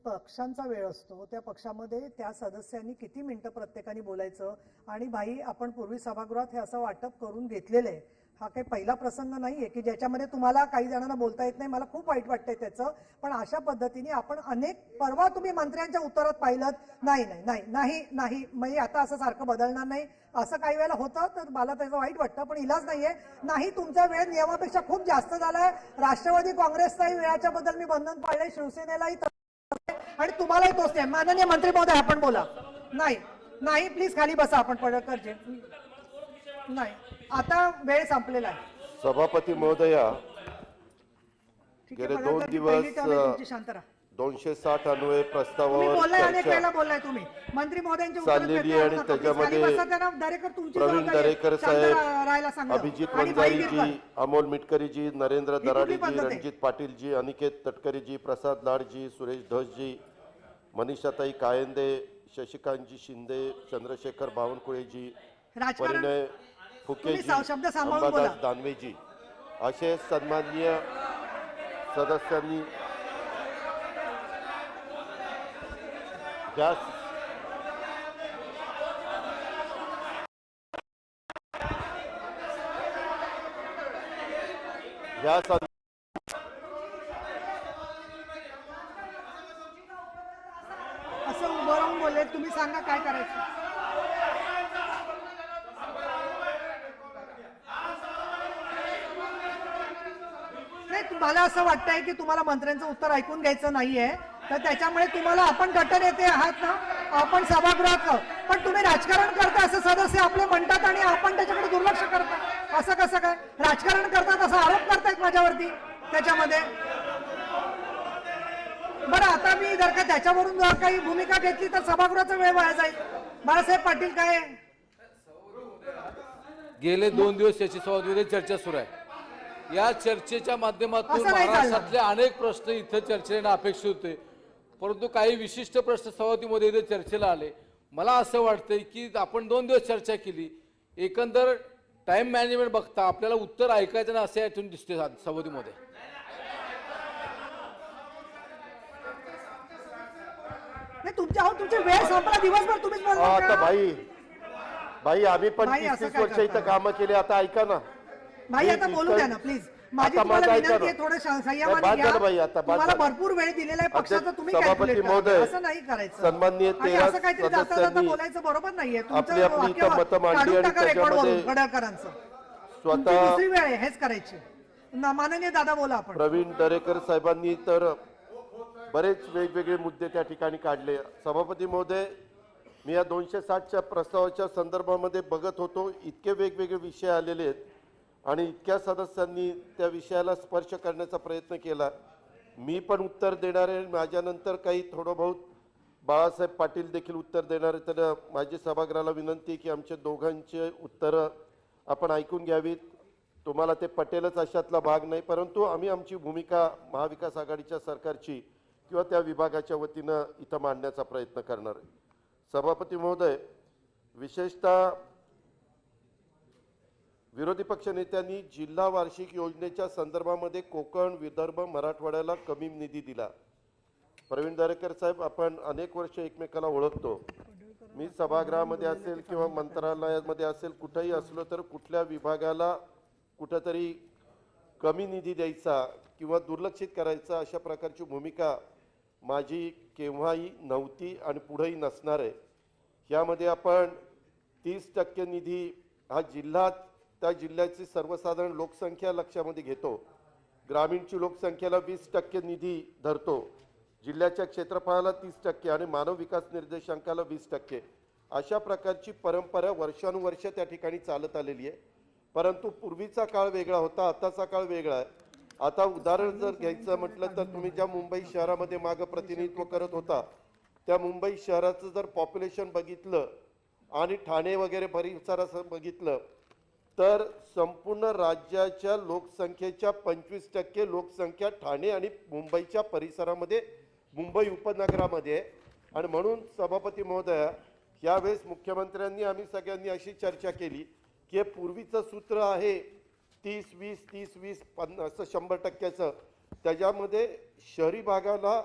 पक्षांचा वेळ असतो, त्या पक्षामध्ये त्या सदस्यांनी किती मिनिटं प्रत्येकाने बोलायचं. आणि भाई, आपण पूर्वी सभागृहात हे असं वाटप करून घेतलेलं आहे. हा काही पहिला प्रसंग नाहीये की ज्याच्यामध्ये तुम्हाला काही जणांना बोलता येत नाही. मला खूप वाईट वाटतंय त्याचं. पण अशा पद्धतीने आपण परवा तुम्ही मंत्र्यांच्या उत्तरात पाहिलं, नाही नाही नाही नाही नाही, म्हणजे आता असं सारखं बदलणार नाही असं काही वेळेला होतं, तर मला त्याचं वाईट वाटतं. पण इलाज नाहीये. नाही, तुमचा वेळ नियमापेक्षा खूप जास्त झालाय. राष्ट्रवादी काँग्रेसचाही वेळाच्या बद्दल मी बंधन पाळले, शिवसेनेलाही, आणि तुम्हालाही तोच आहे. माननीय मंत्री महोदय, आपण बोला. नाही नाही, प्लीज खाली बसा. आपण पडळकरजी नाही, आता वेळ संपलेला आहे. सभापती महोदया, गेले 2 दिवस तुमची शांत राहा. 260 अन्वय प्रस्तावावर बोललाय, अनेक वेळेला बोललाय तुम्ही. मंत्री महोदयांच्या चाललेली आणि त्याच्यामध्ये प्रवीण दरेकर साहेब, अभिजित वंजारीजी, अमोल मिटकरीजी, नरेंद्र दराडेजी, रणजित पाटीलजी, अनिकेत तटकरेजी, प्रसाद लाडजी, सुरेश धसजी, मनीषाताई कायंदे, शशिकांतजी शिंदे, चंद्रशेखर बावनकुळेजी, परिणय फुकेजी, अंबादास दानवेजी असे सन्माननीय सदस्यांनी असं उभं राहून बोलले. तुम्ही सांगा काय करायचं. नाही, तुम्हाला असं वाटतंय की तुम्हाला मंत्र्यांचं उत्तर ऐकून घ्यायचं नाहीये, तर त्याच्यामुळे तुम्हाला, आपण गटनेते आहात ना, आपण सभागृहात, पण तुम्ही राजकारण करता असं सदस्य आपले म्हणतात आणि आपण त्याच्याकडे दुर्लक्ष करता. असं कसं काय राजकारण करतात असा आरोप करतायत माझ्यावरती त्याच्यामध्ये. बरं, आता मी जर का त्याच्यावरून जर काही भूमिका घेतली तर सभागृहाचा वेळ वाया जाईल. बाळासाहेब पाटील, काय गेले 2 दिवस याची सभागृहामध्ये चर्चा सुरू आहे. या चर्चेच्या माध्यमातून महाराष्ट्रातले अनेक प्रश्न इथं चर्चेने अपेक्षित होते, परंतु काही विशिष्ट प्रश्न सभागृहामध्ये इथे चर्चेला आले. मला असं वाटतंय की आपण 2 दिवस चर्चा केली, एकंदर टाइम मॅनेजमेंट बघता आपल्याला उत्तर ऐकायचं ना, असं यातून दिसते सभागृहामध्ये. नाही, तुमचे वेळ संपला, दिवसभर तुम्हीच बोलता. आता भाई आम्ही पण 30 वर्ष इथं कामं केली. आता ऐका ना भाई, आता बोलू द्या ना प्लीज. माझी तुम्हाला विनंती आहे, थोडं संयमाने घ्या. तुम्हाला भरपूर वेळ दिलेला आहे पक्षाचा, तुम्ही सभापती महोदय, असं नाही करायचं. सन्माननीय 13 असं काहीतरी जाता जाता बोलायचं बरोबर नाहीये. आपली मतं मांडली आणि त्याच्यामध्ये गडकरांचं स्वतः दुसरी वेळ आहे, हेच करायची. माननीय दादा, बोला आपण. प्रवीण दरेकर साहेबांनी तर बरेच वेगवेगळे मुद्दे त्या ठिकाणी काढले. सभापती महोदय, मी या 260च्या प्रस्तावाच्या संदर्भामध्ये बघत होतो, इतके वेगवेगळे विषय आलेले आहेत आणि इतक्या सदस्यांनी त्या विषयाला स्पर्श करण्याचा प्रयत्न केला. मी पण उत्तर देणार आहे, माझ्यानंतर काही थोडं बहुत बाळासाहेब पाटील देखील उत्तर देणार आहे. तर माझी सभागृहाला विनंती की आमच्या दोघांचे उत्तरं आपण ऐकून घ्यावीत. तुम्हाला ते पटेलच अशातला भाग नाही, परंतु आम्ही आमची भूमिका महाविकास आघाडीच्या सरकारची किंवा त्या विभागाच्या वतीनं इथं मांडण्याचा प्रयत्न करणार आहे. सभापती महोदय, विशेषतः विरोधी पक्ष नेत्यांनी जिल्हा वार्षिक योजनेच्या संदर्भामध्ये कोकण, विदर्भ, मराठवाड्याला कमी निधी दिला. प्रवीण दरेकर साहेब, आपण अनेक वर्ष एकमेकाला ओळखतो. मी सभागृहामध्ये असेल किंवा मंत्रालयामध्ये असेल, कुठेही असलो तर कुठल्या विभागाला कुठंतरी कमी निधी द्यायचा किंवा दुर्लक्षित करायचा अशा प्रकारची भूमिका माझी केव्हाही नव्हती आणि पुढेही नसणार आहे. यामध्ये आपण 30% निधी हा त्या जिल्ह्याची सर्वसाधारण लोकसंख्या लक्षामध्ये घेतो. ग्रामीणची लोकसंख्येला 20% निधी धरतो. जिल्ह्याच्या क्षेत्रफळाला 30% आणि मानव विकास निर्देशांकाला 20%. अशा प्रकारची परंपरा वर्षानुवर्ष त्या ठिकाणी चालत आलेली आहे. परंतु पूर्वीचा काळ वेगळा होता, आताचा काळ वेगळा आहे. आता उदाहरण जर घ्यायचं म्हटलं तर तुम्ही ज्या मुंबई शहरामध्ये मागे प्रतिनिधित्व करत होता, त्या मुंबई शहराचं जर पॉप्युलेशन बघितलं आणि ठाणे वगैरे परिसराचं बघितलं तर संपूर्ण राज्याच्या लोकसंख्येच्या 25% लोकसंख्या ठाणे आणि मुंबईच्या परिसरामध्ये, मुंबई उपनगरामध्ये आहे. आणि म्हणून सभापती महोदया, यावेळेस मुख्यमंत्र्यांनी आम्ही सगळ्यांनी अशी चर्चा केली की पूर्वीचं सूत्र आहे 30-20 30-20 50 100%चं, त्याच्यामध्ये शहरी भागाला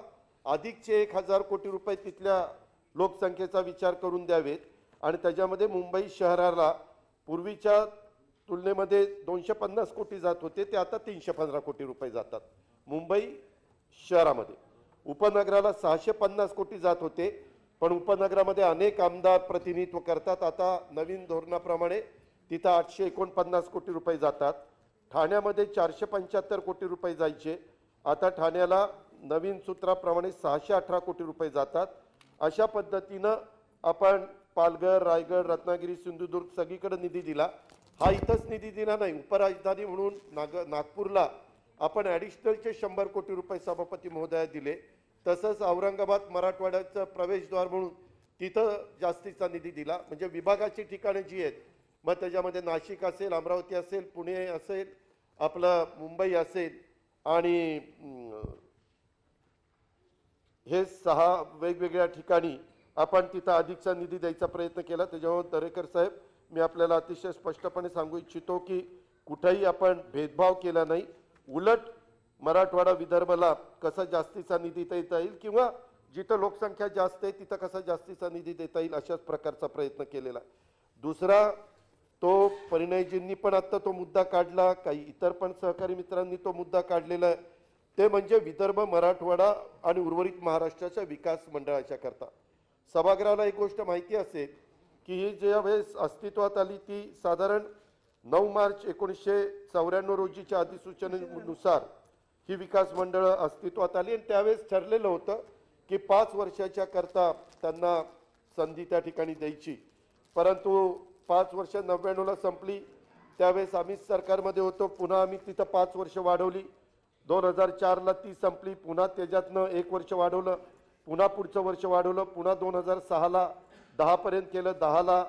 अधिकचे 1,000 कोटी रुपये तिथल्या लोकसंख्येचा विचार करून द्यावेत आणि त्याच्यामध्ये मुंबई शहराला पूर्वीच्या तुलनेमध्ये 250 कोटी जात होते ते आता 315 कोटी रुपये जातात मुंबई शहरामध्ये. उपनगराला 650 कोटी जात होते पण उपनगरामध्ये अनेक आमदार प्रतिनिधित्व करतात. आता नवीन धोरणाप्रमाणे तिथं 849 कोटी रुपये जातात. ठाण्यामध्ये 475 कोटी रुपये जायचे, आता ठाण्याला नवीन सूत्राप्रमाणे 618 कोटी रुपये जातात. अशा पद्धतीनं आपण पालघर, रायगड, रत्नागिरी, सिंधुदुर्ग सगळीकडे निधी दिला. हा इथंच निधी दिला नाही, उपराजधानी म्हणून नागपूरला आपण ॲडिशनलचे 100 कोटी रुपये सभापती महोदया दिले. तसंच औरंगाबाद मराठवाड्याचं प्रवेशद्वार म्हणून तिथं जास्तीचा निधी दिला. म्हणजे विभागाची ठिकाणे जी आहेत, मग त्याच्यामध्ये नाशिक असेल, अमरावती असेल, पुणे असेल, आपलं मुंबई असेल आणि हे 6 वेगवेगळ्या ठिकाणी आपण तिथं अधिकचा निधी द्यायचा प्रयत्न केला. त्याच्यामुळे दरेकर साहेब, मी आपल्याला अतिशय स्पष्टपणे सांगू इच्छितो की कुठेही आपण भेदभाव केला नाही. उलट मराठवाडा विदर्भाला कसा जास्तीचा निधी देता येईल किंवा जिथं लोकसंख्या जास्त आहे तिथं कसा जास्तीचा निधी देता येईल अशाच प्रकारचा प्रयत्न केलेला. दुसरा, तो परिणयजींनी पण आता तो मुद्दा काढला, काही इतर पण सहकारी मित्रांनी तो मुद्दा काढलेला आहे, ते म्हणजे विदर्भ, मराठवाडा आणि उर्वरित महाराष्ट्राच्या विकास मंडळाच्या करता. सभागृहाला एक गोष्ट माहिती असेल की ही ज्या वेळेस अस्तित्वात आली ती साधारण 9 मार्च 1994 रोजीच्या अधिसूचनेनुसार ही विकास मंडळं अस्तित्वात आली आणि त्यावेळेस ठरलेलं होतं की 5 वर्षाच्या करता त्यांना संधी त्या ठिकाणी द्यायची. परंतु 5 वर्ष 99ला संपली, त्यावेळेस आम्हीच सरकारमध्ये होतो, पुन्हा आम्ही तिथं 5 वर्ष वाढवली. 2004ला ती संपली, पुन्हा त्याच्यातनं 1 वर्ष वाढवलं, पुन्हा पुढचं वर्ष वाढवलं, पुन्हा 2006ला 10 पर्यंत केलं, 10ला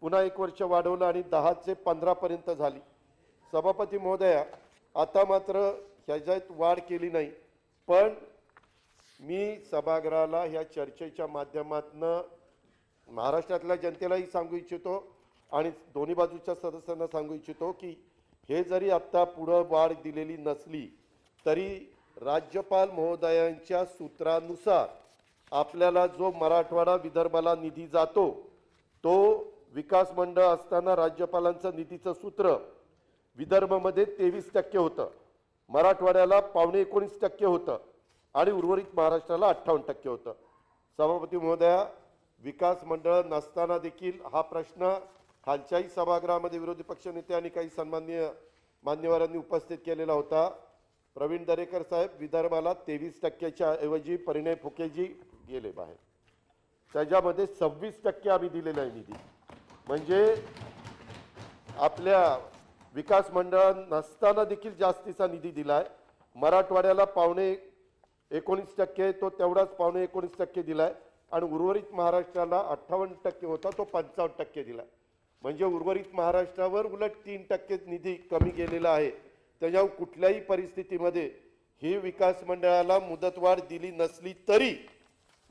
पुन्हा 1 वर्ष वाढवलं आणि 10 ते 15 पर्यंत झाली. सभापती महोदया, आता मात्र ह्याच्यात वाढ केली नाही. पण मी सभागृहाला ह्या चर्चेच्या माध्यमातून महाराष्ट्रातल्या जनतेलाही सांगू इच्छितो आणि दोन्ही बाजूच्या सदस्यांना सांगू इच्छितो की हे जरी आत्ता पुढं वाढ दिलेली नसली तरी राज्यपाल महोदयांच्या सूत्रानुसार आपल्याला जो मराठवाडा विदर्भाला निधी जातो तो विकास मंडळ असताना राज्यपालांचं निधीचं सूत्र विदर्भामध्ये 23% होतं, मराठवाड्याला 19.25% होतं आणि उर्वरित महाराष्ट्राला 58% होतं. सभापती महोदया, विकास मंडळ नसताना देखील हा प्रश्न खालच्याही सभागृहामध्ये विरोधी पक्षनेते आणि काही सन्माननीय मान्यवरांनी उपस्थित केलेला होता. प्रवीण दरेकर साहेब, विदर्भाला 23%च्या ऐवजी परिणय फुकेजी गेले बाहेर, त्याच्यामध्ये 26% आम्ही दिलेला आहे निधी. म्हणजे आपल्या विकास मंडळ नसताना देखील जास्तीचा निधी दिलाय. मराठवाड्याला 19.25% तो तेवढाच 19.25% दिलाय आणि उर्वरित महाराष्ट्राला 58% होता तो 55% दिलाय. म्हणजे उर्वरित महाराष्ट्रावर उलट 3% निधी कमी गेलेला आहे. त्याच्यावर कुठल्याही परिस्थितीमध्ये ही विकास मंडळाला मुदतवाढ दिली नसली तरी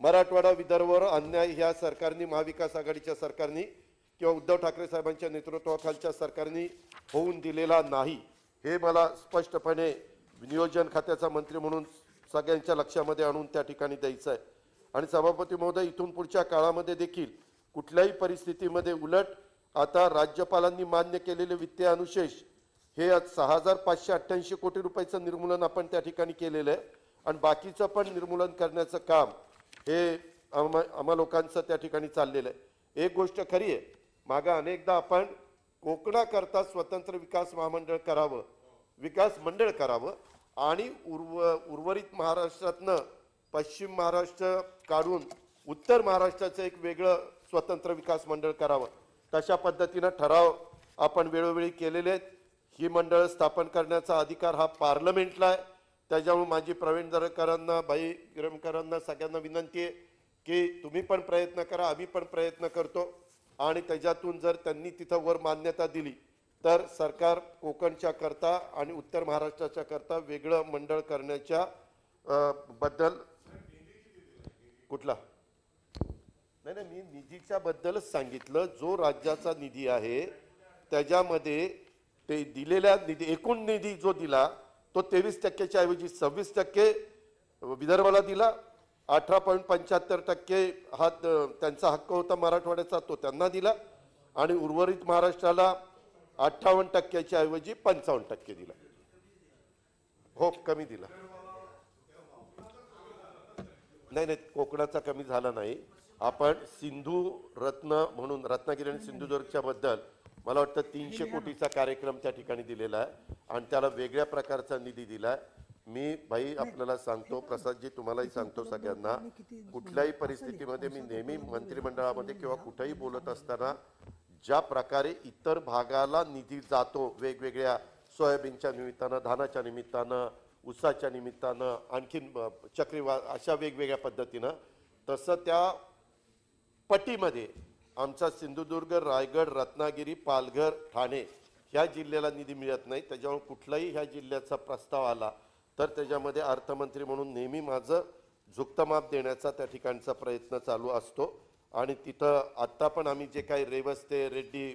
मराठवाडा विदर्भावर अन्याय ह्या सरकारने, महाविकास आघाडीच्या सरकारने किंवा उद्धव ठाकरे साहेबांच्या नेतृत्वाखालच्या सरकारने होऊन दिलेला नाही. हे मला स्पष्टपणे नियोजन खात्याचा मंत्री म्हणून सगळ्यांच्या लक्षामध्ये आणून त्या ठिकाणी द्यायचं आहे. आणि सभापती महोदय, इथून पुढच्या काळामध्ये देखील कुठल्याही परिस्थितीमध्ये उलट आता राज्यपालांनी मान्य केलेले वित्तीय अनुशेष हे 6,588 कोटी रुपयाचं निर्मूलन आपण त्या ठिकाणी केलेलं आहे आणि बाकीचं पण निर्मूलन करण्याचं काम हे आम्हा लोकांचं त्या ठिकाणी चाललेलं आहे. एक गोष्ट खरी आहे, मागं अनेकदा आपण कोकणाकरता स्वतंत्र विकास महामंडळ करावं, विकास मंडळ करावं आणि उर्वरित महाराष्ट्रातनं पश्चिम महाराष्ट्र काढून उत्तर महाराष्ट्राचं एक वेगळं स्वतंत्र विकास मंडळ करावं. तशा पद्धतीनं ठराव आपण वेळोवेळी केलेले आहेत. ही मंडळ स्थापन करण्याचा अधिकार हा पार्लमेंटला आहे. त्याच्यामुळे माझी प्रवीण दरेकरांना, भाई गिरमकरांना सगळ्यांना विनंती आहे की तुम्ही पण प्रयत्न करा, आम्ही पण प्रयत्न करतो आणि त्याच्यातून जर त्यांनी तिथं वर मान्यता दिली तर सरकार कोकणच्या करता आणि उत्तर महाराष्ट्राच्या करता वेगळं मंडळ करण्याच्या बद्दल कुठला नाही, मी निधीच्या बद्दलच सांगितलं. जो राज्याचा निधी आहे त्याच्यामध्ये ते दिलेल्या निधी, एकूण निधी जो दिला तो 23%च्या ऐवजी 26% विदर्भाला दिला 18.75% हा त्यांचा हक्क होता मराठवाड्याचा, तो त्यांना दिला आणि उर्वरित महाराष्ट्राला 58% ऐवजी 55% दिला. हो, कमी दिला. नाही, कोकणाचा कमी झाला नाही. आपण सिंधू रत्न म्हणून रत्नागिरी आणि सिंधुदुर्गच्या बद्दल मला वाटतं 300 कोटीचा कार्यक्रम त्या ठिकाणी दिलेला आहे आणि त्याला वेगळ्या प्रकारचा निधी दिलाय. मी भाई आपल्याला सांगतो, प्रसादजी तुम्हालाही सांगतो, सगळ्यांना कुठल्याही परिस्थितीमध्ये मी नेहमी मंत्रिमंडळामध्ये किंवा कुठेही बोलत असताना ज्या प्रकारे इतर भागाला निधी जातो, वेगवेगळ्या सोयाबीनच्या निमित्तानं, धानाच्या निमित्तानं, ऊसाच्या निमित्तानं, आणखीन अशा वेगवेगळ्या पद्धतीनं, तसं त्या पट्टीमध्ये आमचा सिंधुदुर्ग, रायगड, रत्नागिरी, पालघर, ठाणे ह्या जिल्ह्याला निधी मिळत नाही. त्याच्यामुळे कुठलाही ह्या जिल्ह्याचा प्रस्ताव आला तर त्याच्यामध्ये अर्थमंत्री म्हणून नेहमी माझं झुकतं देण्याचा त्या ठिकाणचा प्रयत्न चालू असतो. आणि तिथं आत्ता पण आम्ही जे काही रेवस्ते, रेड्डी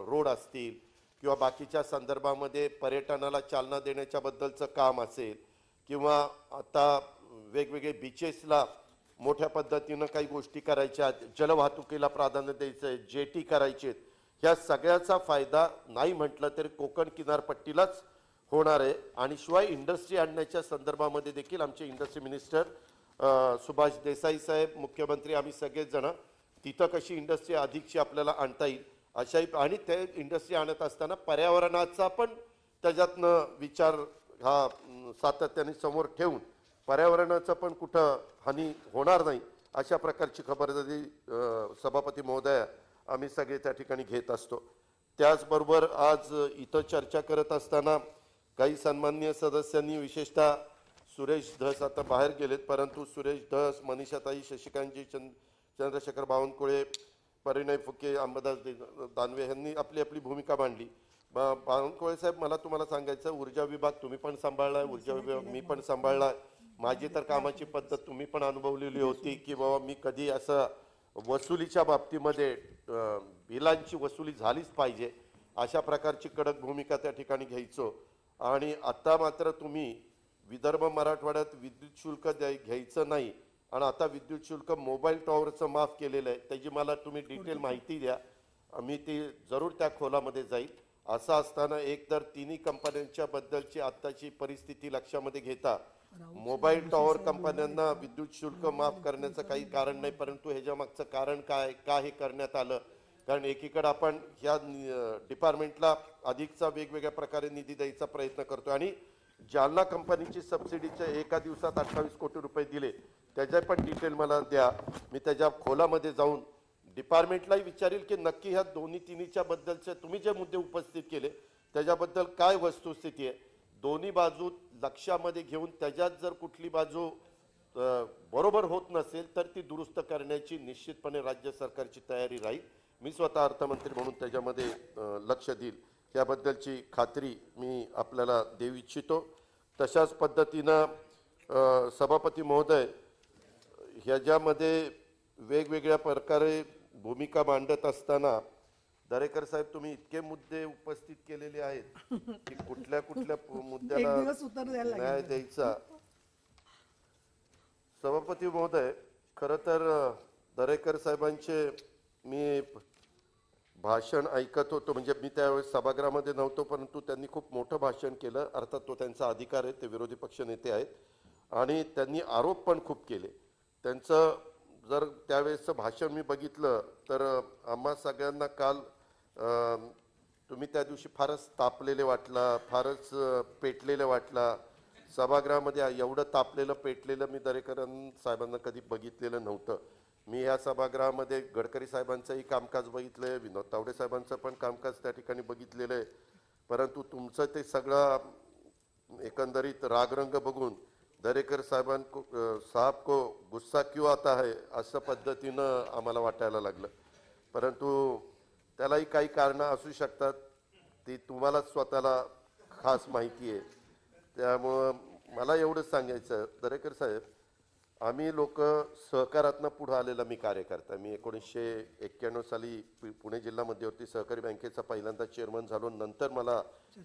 रोड असतील किंवा बाकीच्या संदर्भामध्ये पर्यटनाला चालना देण्याच्या बद्दलचं काम असेल किंवा आता वेगवेगळे बीचेसला मोठ्या पद्धतीनं काही गोष्टी करायच्या, जलवाहतुकीला प्राधान्य द्यायचं आहे, जेटी करायचे आहेत, ह्या सगळ्याचा फायदा नाही म्हटलं तरी कोकण किनारपट्टीलाच होणार आहे. आणि शिवाय इंडस्ट्री आणण्याच्या संदर्भामध्ये देखील आमचे इंडस्ट्री मिनिस्टर सुभाष देसाई साहेब, मुख्यमंत्री, आम्ही सगळेच जण तिथं कशी इंडस्ट्री अधिकची आपल्याला आणता येईल अशाही, आणि ते इंडस्ट्री आणत असताना पर्यावरणाचा पण त्याच्यातनं विचार हा सातत्याने समोर ठेवून पर्यावरणाचं पण कुठं हानी होणार नाही अशा प्रकारची खबरदारी सभापती महोदया आम्ही सगळे त्या ठिकाणी घेत असतो. त्याचबरोबर आज इथं चर्चा करत असताना काही सन्माननीय सदस्यांनी, विशेषतः सुरेश धस आता बाहेर गेलेत, परंतु सुरेश धस, मनीषाताई, शशिकांतजी, चंद्रशेखर बावनकुळे, परिणय फुके, अंबादास दानवे यांनी आपली आपली भूमिका मांडली. बावनकुळे साहेब, मला तुम्हाला सांगायचं, ऊर्जा विभाग तुम्ही पण सांभाळलाय, ऊर्जा विभाग मी पण सांभाळलाय. माझी तर कामाची पद्धत तुम्ही पण अनुभवलेली होती की बाबा मी कधी असं वसुलीच्या बाबतीमध्ये बिलांची वसुली झालीच पाहिजे अशा प्रकारची कडक भूमिका त्या ठिकाणी घ्यायचो. आणि आता मात्र तुम्ही विदर्भ मराठवाड्यात विद्युत शुल्क घ्यायचं नाही आणि आता विद्युत शुल्क मोबाईल टॉवरचं माफ केलेलं आहे, त्याची मला तुम्ही डिटेल माहिती द्या, मी ती जरूर त्या खोलामध्ये जाईल. असं असताना एकतर तिन्ही कंपन्यांच्या बद्दलची आत्ताची परिस्थिती लक्षामध्ये घेता मोबाईल टॉवर कंपन्यांना विद्युत शुल्क माफ करण्याचं काही कारण नाही, परंतु ह्याच्या मागचं कारण काय, का हे करण्यात आलं? कारण एकीकडे आपण ह्या डिपार्टमेंटला अधिकचा वेगवेगळ्या प्रकारे निधी द्यायचा प्रयत्न करतो आणि जालना कंपनीची सबसिडीच्या एका दिवसात 28 कोटी रुपये दिले, त्याच्या पण डिटेल मला द्या, मी त्याच्या खोलामध्ये जाऊन डिपार्टमेंटलाही विचारेल की नक्की ह्या दोन्ही तिन्हीच्या बद्दलचे तुम्ही जे मुद्दे उपस्थित केले त्याच्याबद्दल काय वस्तुस्थिती आहे, दोन्ही बाजू लक्षामध्ये घेऊन त्याच्यात जर कुठली बाजू बरोबर होत नसेल तर ती दुरुस्त करण्याची निश्चितपणे राज्य सरकारची तयारी राहील. मी स्वतः अर्थमंत्री म्हणून त्याच्यामध्ये लक्ष देईल, याबद्दलची खात्री मी आपल्याला देऊ इच्छितो. तशाच पद्धतीनं सभापती महोदय, ह्याच्यामध्ये वेगवेगळ्या प्रकारे भूमिका मांडत असताना दरेकर साहेब तुम्ही इतके मुद्दे उपस्थित केलेले आहेत की कुठल्या कुठल्या मुद्द्याला न्याय द्यायचा. सभापती महोदय, खरं तर दरेकर साहेबांचे मी भाषण ऐकत होतो, म्हणजे मी त्यावेळेस सभागृहामध्ये नव्हतो, परंतु त्यांनी खूप मोठं भाषण केलं. अर्थात तो त्यांचा अधिकार आहे, ते विरोधी पक्ष नेते आहेत आणि त्यांनी आरोप पण खूप केले. त्यांचं जर त्यावेळेसचं भाषण मी बघितलं तर आम्हा सगळ्यांना काल तुम्ही त्या दिवशी फारच तापलेले वाटला, फारच पेटलेलं वाटला. सभागृहामध्ये एवढं तापलेलं पेटलेलं मी दरेकर साहेबांना कधी बघितलेलं नव्हतं. मी या सभागृहामध्ये गडकरी साहेबांचंही कामकाज बघितलंय, विनोद तावडे साहेबांचं पण कामकाज त्या ठिकाणी बघितलेलं आहे, परंतु तुमचं ते सगळं एकंदरीत रागरंग बघून दरेकर साहब को गुस्सा क्यों आता है असं पद्धतीनं आम्हाला वाटायला लागलं. परंतु त्यालाही काही कारणं असू शकतात, ती तुम्हाला स्वतःला खास माहिती आहे. त्यामुळं मला एवढंच सांगायचं, दरेकर साहेब आम्ही लोक सहकारातनं पुढे आलेला मी कार्यकर्ता. मी 1991 साली पुणे जिल्हा मध्यवर्ती सहकारी बँकेचा पहिल्यांदा चेअरमन झालो. नंतर मला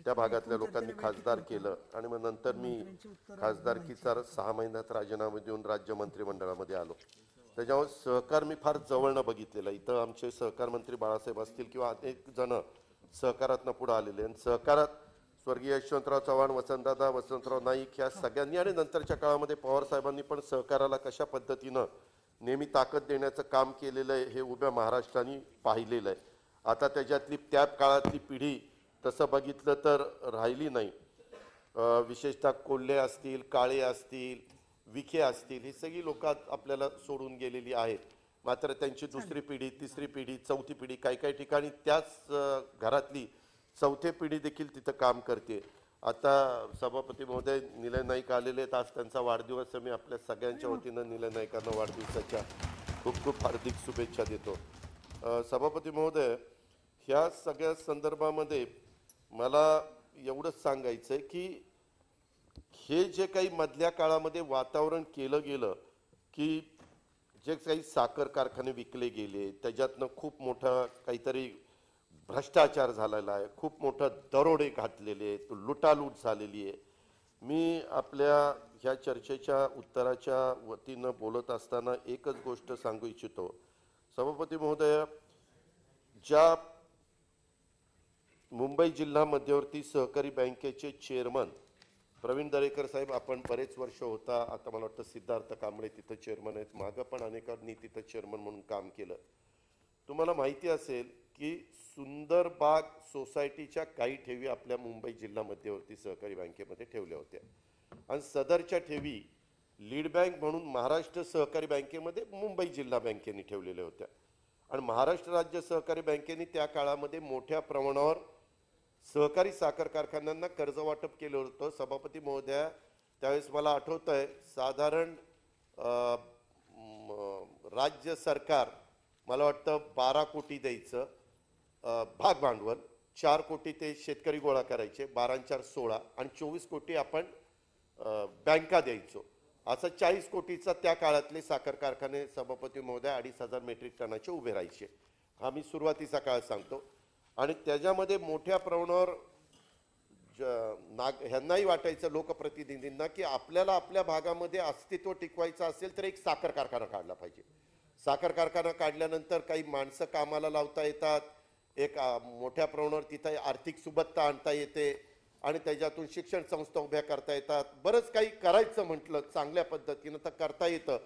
त्या भागातल्या लोकांनी खासदार केलं आणि मग नंतर मी खासदारकीचा 6 महिन्यात राजीनामा देऊन राज्य मंत्रिमंडळामध्ये आलो. त्याच्यामुळे सहकार मी फार जवळनं बघितलेला. इथं आमचे सहकार मंत्री बाळासाहेब असतील किंवा अनेक जण सहकारातनं पुढे आलेले. आणि सहकारात स्वर्गीय यशवंतराव चव्हाण, वसंतराव नाईक ह्या सगळ्यांनी आणि नंतरच्या काळामध्ये पवार साहेबांनी पण सहकाराला कशा पद्धतीनं नेहमी ताकद देण्याचं काम केलेलं आहे हे उभ्या महाराष्ट्राने पाहिलेलं आहे. आता त्याच्यातली त्या काळातली पिढी तसं बघितलं तर राहिली नाही. विशेषतः कोल्हे असतील, काळे असतील, विखे असतील, ही सगळी लोक आपल्याला सोडून गेलेली आहेत. मात्र त्यांची दुसरी पिढी, तिसरी पिढी, चौथी पिढी, काही ठिकाणी त्याच घरातली चौथी पिढी देखील तिथं काम करते. आता सभापती महोदय निलय नाईक आलेले आहेत. आज त्यांचा वाढदिवस. मी आपल्या सगळ्यांच्या वतीनं निलय नाईकांना वाढदिवसाच्या खूप खूप हार्दिक शुभेच्छा देतो. सभापती महोदय, ह्या सगळ्या संदर्भामध्ये मला एवढंच सांगायचं आहे की हे जे काही मधल्या काळामध्ये वातावरण केलं गेलं की जे काही साखर कारखाने विकले गेले, त्याच्यातनं खूप मोठा काहीतरी भ्रष्टाचार झालेला आहे, खूप मोठं दरोडे घातलेले आहेत, लुटालूट झालेली आहे. मी आपल्या ह्या चर्चेच्या उत्तराच्या वतीनं बोलत असताना एकच गोष्ट सांगू इच्छितो. सभापती महोदय, ज्या मुंबई जिल्हा मध्यवर्ती सहकारी बँकेचे चेअरमन प्रवीण दरेकर साहेब, आपण बरेच वर्ष होता, आता मला वाटतं सिद्धार्थ कांबळे तिथं चेअरमन आहेत, मागं पण अनेकांनी तिथं चेअरमन म्हणून काम केलं. तुम्हाला माहिती असेल की सुंदरबाग सोसायटीच्या काही ठेवी आपल्या मुंबई जिल्हा मध्यवर्ती सहकारी बँकेमध्ये ठेवल्या होत्या आणि सदरच्या ठेवी लीड बँक म्हणून महाराष्ट्र सहकारी बँकेमध्ये मुंबई जिल्हा बँकेने ठेवलेल्या होत्या. आणि महाराष्ट्र राज्य सहकारी बँकेने त्या काळामध्ये मोठ्या प्रमाणावर सहकारी साखर कारखान्यांना कर्ज वाटप केलं होतं. सभापती महोदया, त्यावेळेस मला आठवत आहे साधारण राज्य सरकार मला वाटतं 12 कोटी द्यायचं भाग भांडवल, 4 कोटी ते शेतकरी गोळा करायचे, 12 आणि 4 16 आणि 24 कोटी आपण बँका द्यायचो. असं 40 कोटीचा त्या काळातले साखर कारखाने सभापती महोदय 2,500 मेट्रिक टनाचे उभे राहायचे. हा मी सुरुवातीचा काळ सांगतो. आणि त्याच्यामध्ये मोठ्या प्रमाणावर ह्यांनाही वाटायचं लोकप्रतिनिधींना की आपल्याला आपल्या भागामध्ये अस्तित्व टिकवायचं असेल तर एक साखर कारखाना काढला पाहिजे. साखर कारखाना काढल्यानंतर काही माणसं कामाला लावता येतात, एक मोठ्या प्रमाणावर तिथे आर्थिक सुबत्ता आणता येते आणि त्याच्यातून शिक्षण संस्था उभ्या करता येतात. बरंच काही करायचं म्हटलं चांगल्या पद्धतीनं तर करता येतं.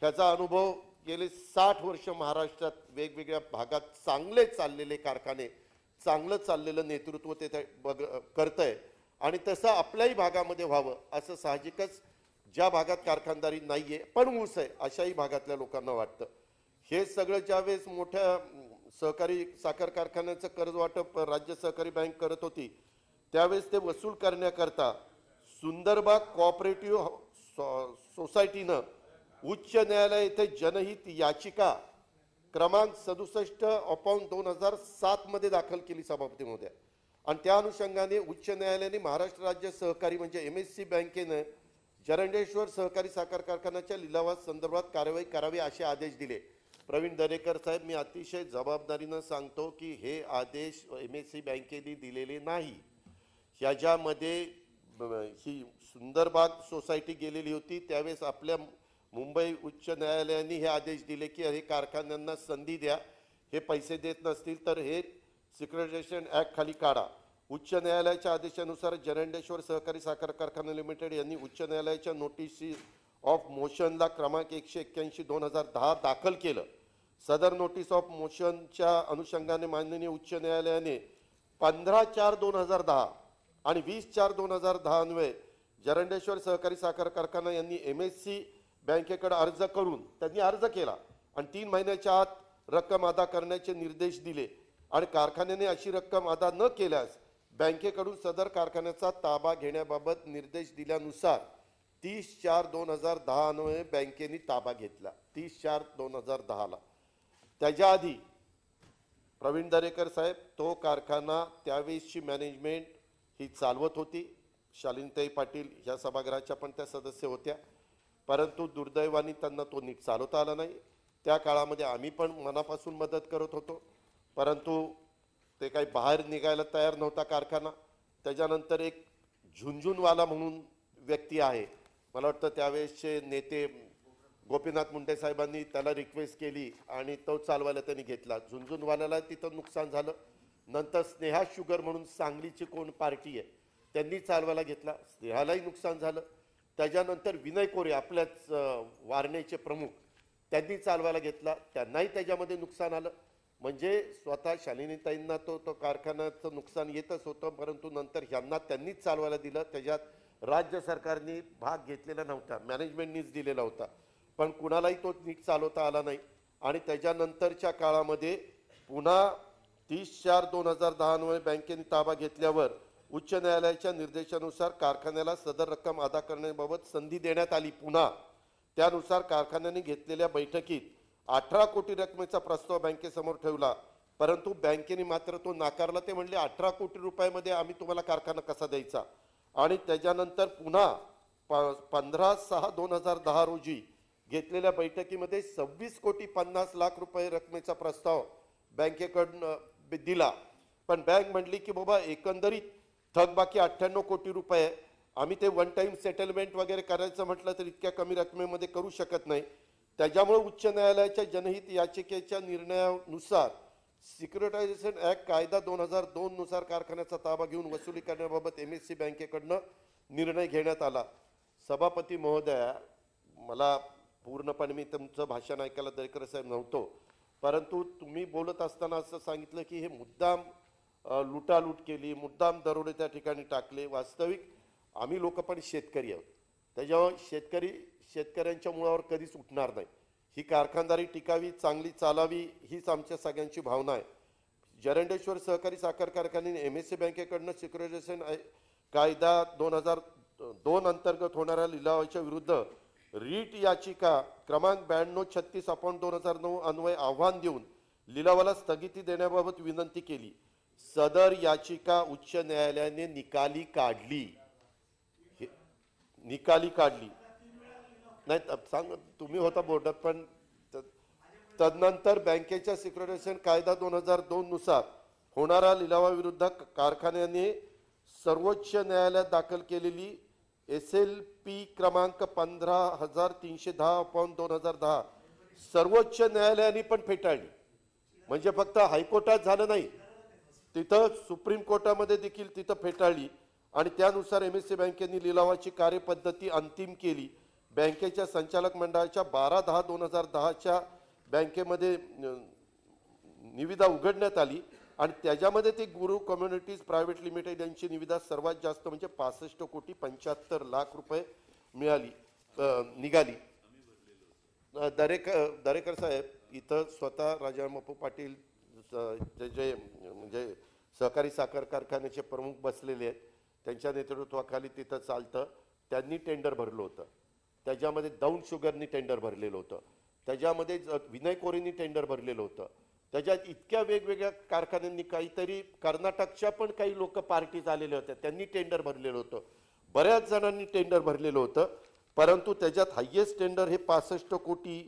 त्याचा अनुभव गेले 60 वर्ष महाराष्ट्रात वेगवेगळ्या भागात चांगले चाललेले कारखाने, चांगलं चाललेलं नेतृत्व ते करतंय आणि तसं आपल्याही भागामध्ये व्हावं असं साहजिकच ज्या भागात कारखानदारी नाहीये पण ऊस आहे अशाही भागातल्या लोकांना वाटतं. हे सगळं ज्यावेळेस मोठ्या सहकारी साखर कारखान्याचं कर्ज वाटप राज्य सहकारी बँक करत होती त्यावेळेस ते वसूल करण्याकरता सुंदरबाग कोऑपरेटिव्ह सोसायटीनं उच्च न्यायालय येथे जनहित याचिका क्रमांक 67/2007 मध्ये दाखल केली सभापती महोदय. आणि त्या अनुषंगाने उच्च न्यायालयाने महाराष्ट्र राज्य सहकारी म्हणजे MSC बँकेनं जरंडेश्वर सहकारी साखर कारखान्याच्या लिलावा संदर्भात कारवाई करावी असे आदेश दिले. प्रवीण दरेकर साहेब, मी अतिशय जबाबदारीनं सांगतो की हे आदेश MSC बँकेने दिलेले नाही. ह्याच्यामध्ये ही सुंदरबाग सोसायटी गेलेली होती त्यावेळेस आपल्या मुंबई उच्च न्यायालयाने हे आदेश दिले की हे कारखान्यांना संधी द्या, हे पैसे देत नसतील तर हे सिक्युरिटायझेशन ॲक्ट खाली काढा. उच्च न्यायालयाच्या आदेशानुसार जरंडेश्वर सहकारी साखर कारखाना लिमिटेड यांनी उच्च न्यायालयाच्या नोटीस ऑफ मोशनला क्रमांक 181/2010 दाखल केलं. सदर नोटीस ऑफ मोशनच्या अनुषंगाने माननीय उच्च न्यायालयाने 15/4/2010 आणि 20/4/2010 अन्वये जरंडेश्वर सहकारी साखर कारखाना यांनी MSC बँकेकडे अर्ज करून त्यांनी अर्ज केला आणि 3 महिन्याच्या आत रक्कम अदा करण्याचे निर्देश दिले आणि कारखान्याने अशी रक्कम अदा न केल्यास बँकेकडून सदर कारखान्याचा ताबा घेण्याबाबत निर्देश दिल्यानुसार 30/4/2010 अन्वये बँकेने ताबा घेतला. 30/4/2010 त्याच्या आधी प्रवीण दरेकर साहेब तो कारखाना त्यावेळेसची मॅनेजमेंट ही चालवत होती. शालिनीताई पाटील ह्या सभागृहाच्या पण त्या सदस्य होत्या. परंतु दुर्दैवाने त्यांना तो नीट चालवता आला नाही. त्या काळामध्ये आम्ही पण मनापासून मदत करत होतो, परंतु ते काही बाहेर निघायला तयार नव्हता कारखाना. त्याच्यानंतर एक झुंझुनवाला म्हणून व्यक्ती आहे, मला वाटतं त्यावेळेसचे नेते गोपीनाथ मुंडे साहेबांनी त्याला रिक्वेस्ट केली आणि तो चालवायला त्यांनी घेतला. झुंझुनवाल्याला तिथं नुकसान झालं. नंतर स्नेहा शुगर म्हणून सांगलीची कोण पार्टी आहे त्यांनी चालवायला घेतला, स्नेहालाही नुकसान झालं. त्याच्यानंतर विनय कोरे आपल्याच वारणेचे प्रमुख त्यांनी चालवायला घेतला, त्यांनाही त्याच्यामध्ये नुकसान आलं. म्हणजे स्वतः शालिनीताईंना तो कारखान्याचं नुकसान येतच होतं, परंतु नंतर ह्यांना त्यांनीच चालवायला दिलं. त्याच्यात राज्य सरकारने भाग घेतलेला नव्हता, मॅनेजमेंटनीच दिलेला होता, पण कुणालाही तो नीट चालवता आला नाही. आणि त्याच्यानंतरच्या काळामध्ये पुन्हा 30/4/2010 बँकेने ताबा घेतल्यावर उच्च न्यायालयाच्या निर्देशानुसार कारखान्याला सदर रक्कम अदा करण्याबाबत संधी देण्यात आली. पुन्हा त्यानुसार कारखान्याने घेतलेल्या बैठकीत 18 कोटी रकमेचा प्रस्ताव बँकेसमोर ठेवला, परंतु बँकेने मात्र तो नाकारला. ते म्हणले 18 कोटी रुपयामध्ये आम्ही तुम्हाला कारखाना कसा द्यायचा. आणि त्याच्यानंतर पुन्हा 15/6/2010 रोजी घेतलेल्या बैठकीमध्ये 26 कोटी 50 लाख रुपये रकमेचा प्रस्ताव बँकेकडनं दिला. पण बँक म्हटली की बाबा एकंदरीत थकबाकी 98 कोटी रुपये, आम्ही ते वन टाइम सेटलमेंट वगैरे करायचं म्हटलं तर इतक्या कमी रकमेमध्ये करू शकत नाही. त्याच्यामुळे उच्च न्यायालयाच्या जनहित याचिकेच्या निर्णयानुसार सिक्युरिटायझेशन ऍक्ट कायदा 2002 नुसार कारखान्याचा ताबा घेऊन वसुली करण्याबाबत MSC बँकेकडनं निर्णय घेण्यात आला. सभापती महोदया, मला पूर्णपणे मी तुमचं भाषण ऐकायला दरेकर साहेब नव्हतो, परंतु तुम्ही बोलत असताना असं सांगितलं की हे मुद्दाम लुटालूट केली, मुद्दाम दरोडे त्या ठिकाणी टाकले. वास्तविक आम्ही लोक पण शेतकरी आहोत, त्याच्यावर शेतकऱ्यांच्या मुळावर कधीच उठणार नाही. ही कारखानदारी टिकावी, चांगली चालावी, हीच आमच्या सगळ्यांची भावना आहे. जरंडेश्वर सहकारी साखर कारखान्याने MSC बँकेकडनं सिक्युरिटायझेशन कायदा 2002 अंतर्गत होणाऱ्या लिलावाच्या विरुद्ध रीट याचिका क्रमांक 9236/2009 अन्वये आव्हान देऊन लिलावाला स्थगिती देण्याबाबत विनंती केली. सदर याचिका उच्च न्यायालयाने निकाली काढली नाही. सांग, तुम्ही होता बोर्डात, पण तदनंतर बँकेच्या सिक्युरिटायझेशन कायदा 2002 नुसार होणाऱ्या लिलावाविरुद्ध कारखान्याने सर्वोच्च न्यायालयात दाखल केलेली SLP क्रमांक 15,310/2010 सर्वोच्च न्यायालयाने पण फेटाळली. म्हणजे फक्त हायकोर्टात झालं नाही, तिथं सुप्रीम कोर्टामध्ये देखील तिथं फेटाळली. आणि त्यानुसार MSC बँकेने लिलावाची कार्यपद्धती अंतिम केली. बँकेच्या संचालक मंडळाच्या 12/10/2010 बँकेमध्ये निविदा उघडण्यात आली आणि त्याच्यामध्ये ती गुरु कम्युनिटीज प्रायव्हेट लिमिटेड यांची निविदा सर्वात जास्त म्हणजे 65 कोटी 75 लाख रुपये निघाली. दरेकर साहेब इथं स्वतः राजारामप्पू पाटील जे म्हणजे सहकारी साखर कारखान्याचे प्रमुख बसलेले आहेत, त्यांच्या नेतृत्वाखाली तिथं चालतं. त्यांनी टेंडर भरलं होतं, त्याच्यामध्ये दौंड शुगरनी टेंडर भरलेलं होतं, त्याच्यामध्ये विनय कोरेंनी टेंडर भरलेलं होतं. त्याच्यात इतक्या वेगवेगळ्या कारखान्यांनी, काहीतरी कर्नाटकच्या पण काही लोक पार्टीज आलेल्या होत्या, त्यांनी टेंडर भरलेलं होतं, बऱ्याच जणांनी टेंडर भरलेलं होतं. परंतु त्याच्यात हायेस्ट टेंडर हे 65 कोटी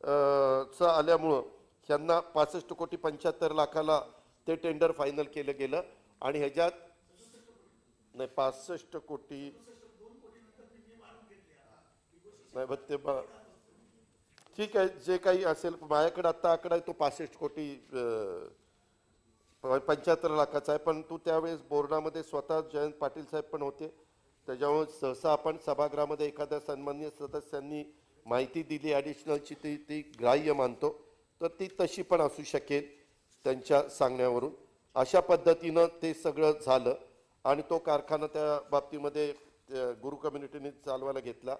चं आल्यामुळं ह्यांना 65 कोटी 75 लाखाला ते टेंडर फायनल केलं गेलं. आणि ह्याच्यात नाही 65 कोटी नाही बघ ते ठीक आहे, जे काही असेल माझ्याकडे आता आकडा आहे तो 65 कोटी 75 लाखाचा आहे. पण तू त्यावेळेस बोर्डामध्ये स्वतः जयंत पाटील साहेब पण होते, त्याच्यामुळे सहसा आपण सभागृहामध्ये एखाद्या सन्माननीय सदस्यांनी माहिती दिली ॲडिशनलची ती ग्राह्य मानतो, तर ती तशी पण असू शकेल त्यांच्या सांगण्यावरून. अशा पद्धतीनं ते सगळं झालं आणि तो कारखाना त्या बाबतीमध्ये गुरु कम्युनिटीने चालवायला घेतला.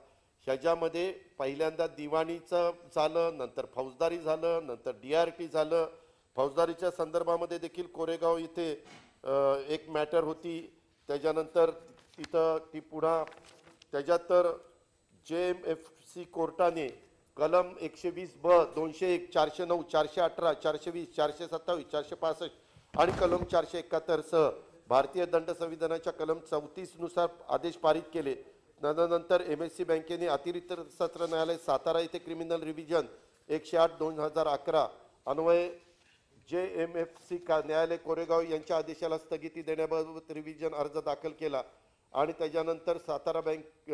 ह्याच्यामध्ये पहिल्यांदा दिवाणीचं झालं, नंतर फौजदारी झालं, नंतर DRT झालं. फौजदारीच्या संदर्भामध्ये देखील कोरेगाव इथे एक मॅटर होती, त्याच्यानंतर तिथं ती पुन्हा त्याच्यात तर JMFC कोर्टाने कलम 120(ब), 201, 409, 418, 420, 427, 465 आणि कलम 471 सह भारतीय दंड संविधानाच्या कलम 34 नुसार आदेश पारित केले. तदनंतर MSC बँकेने अतिरिक्त सत्र न्यायालय सातारा येथे क्रिमिनल रिव्हिजन 108/2011 अन्वये JMFC न्यायालय कोरेगाव यांच्या आदेशाला स्थगिती देण्याबाबत रिव्हिजन अर्ज दाखल केला आणि त्याच्यानंतर सातारा बँक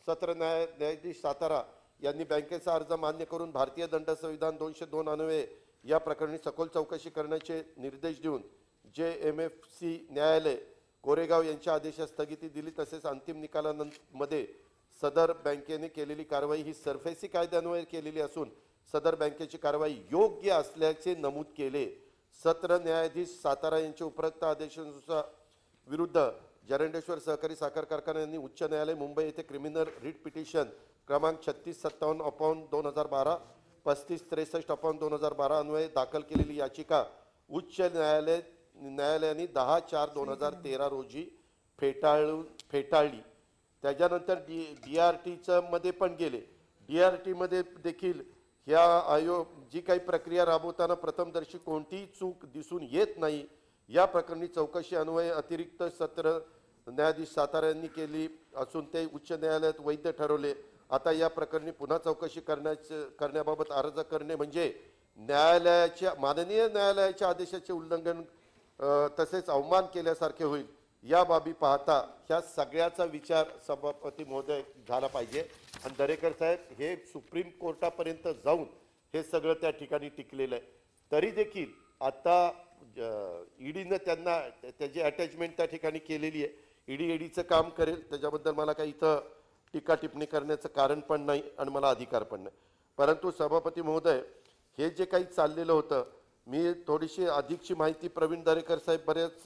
सत्र न्यायाधीश सातारा यांनी बँकेचा अर्ज मान्य करून भारतीय दंड संविधान 202 अन्वये या प्रकरणी सखोल चौकशी करण्याचे निर्देश देऊन JMFC न्यायालय कोरेगाव यांच्या आदेशास स्थगिती दिली. तसेच अंतिम निकालामध्ये सदर बँकेने केलेली कारवाई ही सरफेसी कायद्यान्वये केलेली असून सदर बँकेची कारवाई योग्य असल्याचे नमूद केले. सत्र न्यायाधीश सातारा यांच्या उपरोक्त आदेशानुसार विरुद्ध जरंडेश्वर सहकारी साखर कारखाना यांनी उच्च न्यायालय मुंबई येथे क्रिमिनल रिट पिटिशन क्रमांक 3657/2012 3563/2012 अन्वये दाखल केलेली याचिका उच्च न्यायालयाने 10/4/2013 रोजी फेटाळली. त्याच्यानंतर DRT मध्ये पण गेले. DRT मध्ये देखील ह्या जी काही प्रक्रिया राबवताना प्रथमदर्शी कोणतीही चूक दिसून येत नाही. या प्रकरणी चौकशी अन्वये अतिरिक्त सत्र न्यायाधीश सातारा यांनी केली असून ते उच्च न्यायालयात वैध ठरवले. आता या प्रकरणी पुन्हा चौकशी करण्याबाबत अर्ज करणे म्हणजे माननीय न्यायालयाच्या आदेशाचे उल्लंघन तसेच अवमान केल्यासारखे होईल. या बाबी पाहता ह्या सगळ्याचा विचार सभापती महोदय झाला पाहिजे आणि दरेकर साहेब हे सुप्रीम कोर्टापर्यंत जाऊन हे सगळं त्या ठिकाणी टिकलेलं आहे. तरी देखील आता ईडीनं त्यांना त्याची अटॅचमेंट त्या ठिकाणी केलेली आहे. ईडीचं काम करेल, त्याच्याबद्दल मला काही इथं टीका टिप्पणी करण्याचं कारण पण नाही आणि मला अधिकार पण नाही. परंतु सभापती महोदय हे जे काही चाललेलं होतं, मी थोडीशी अधिकची माहिती प्रवीण दरेकर साहेब बऱ्याच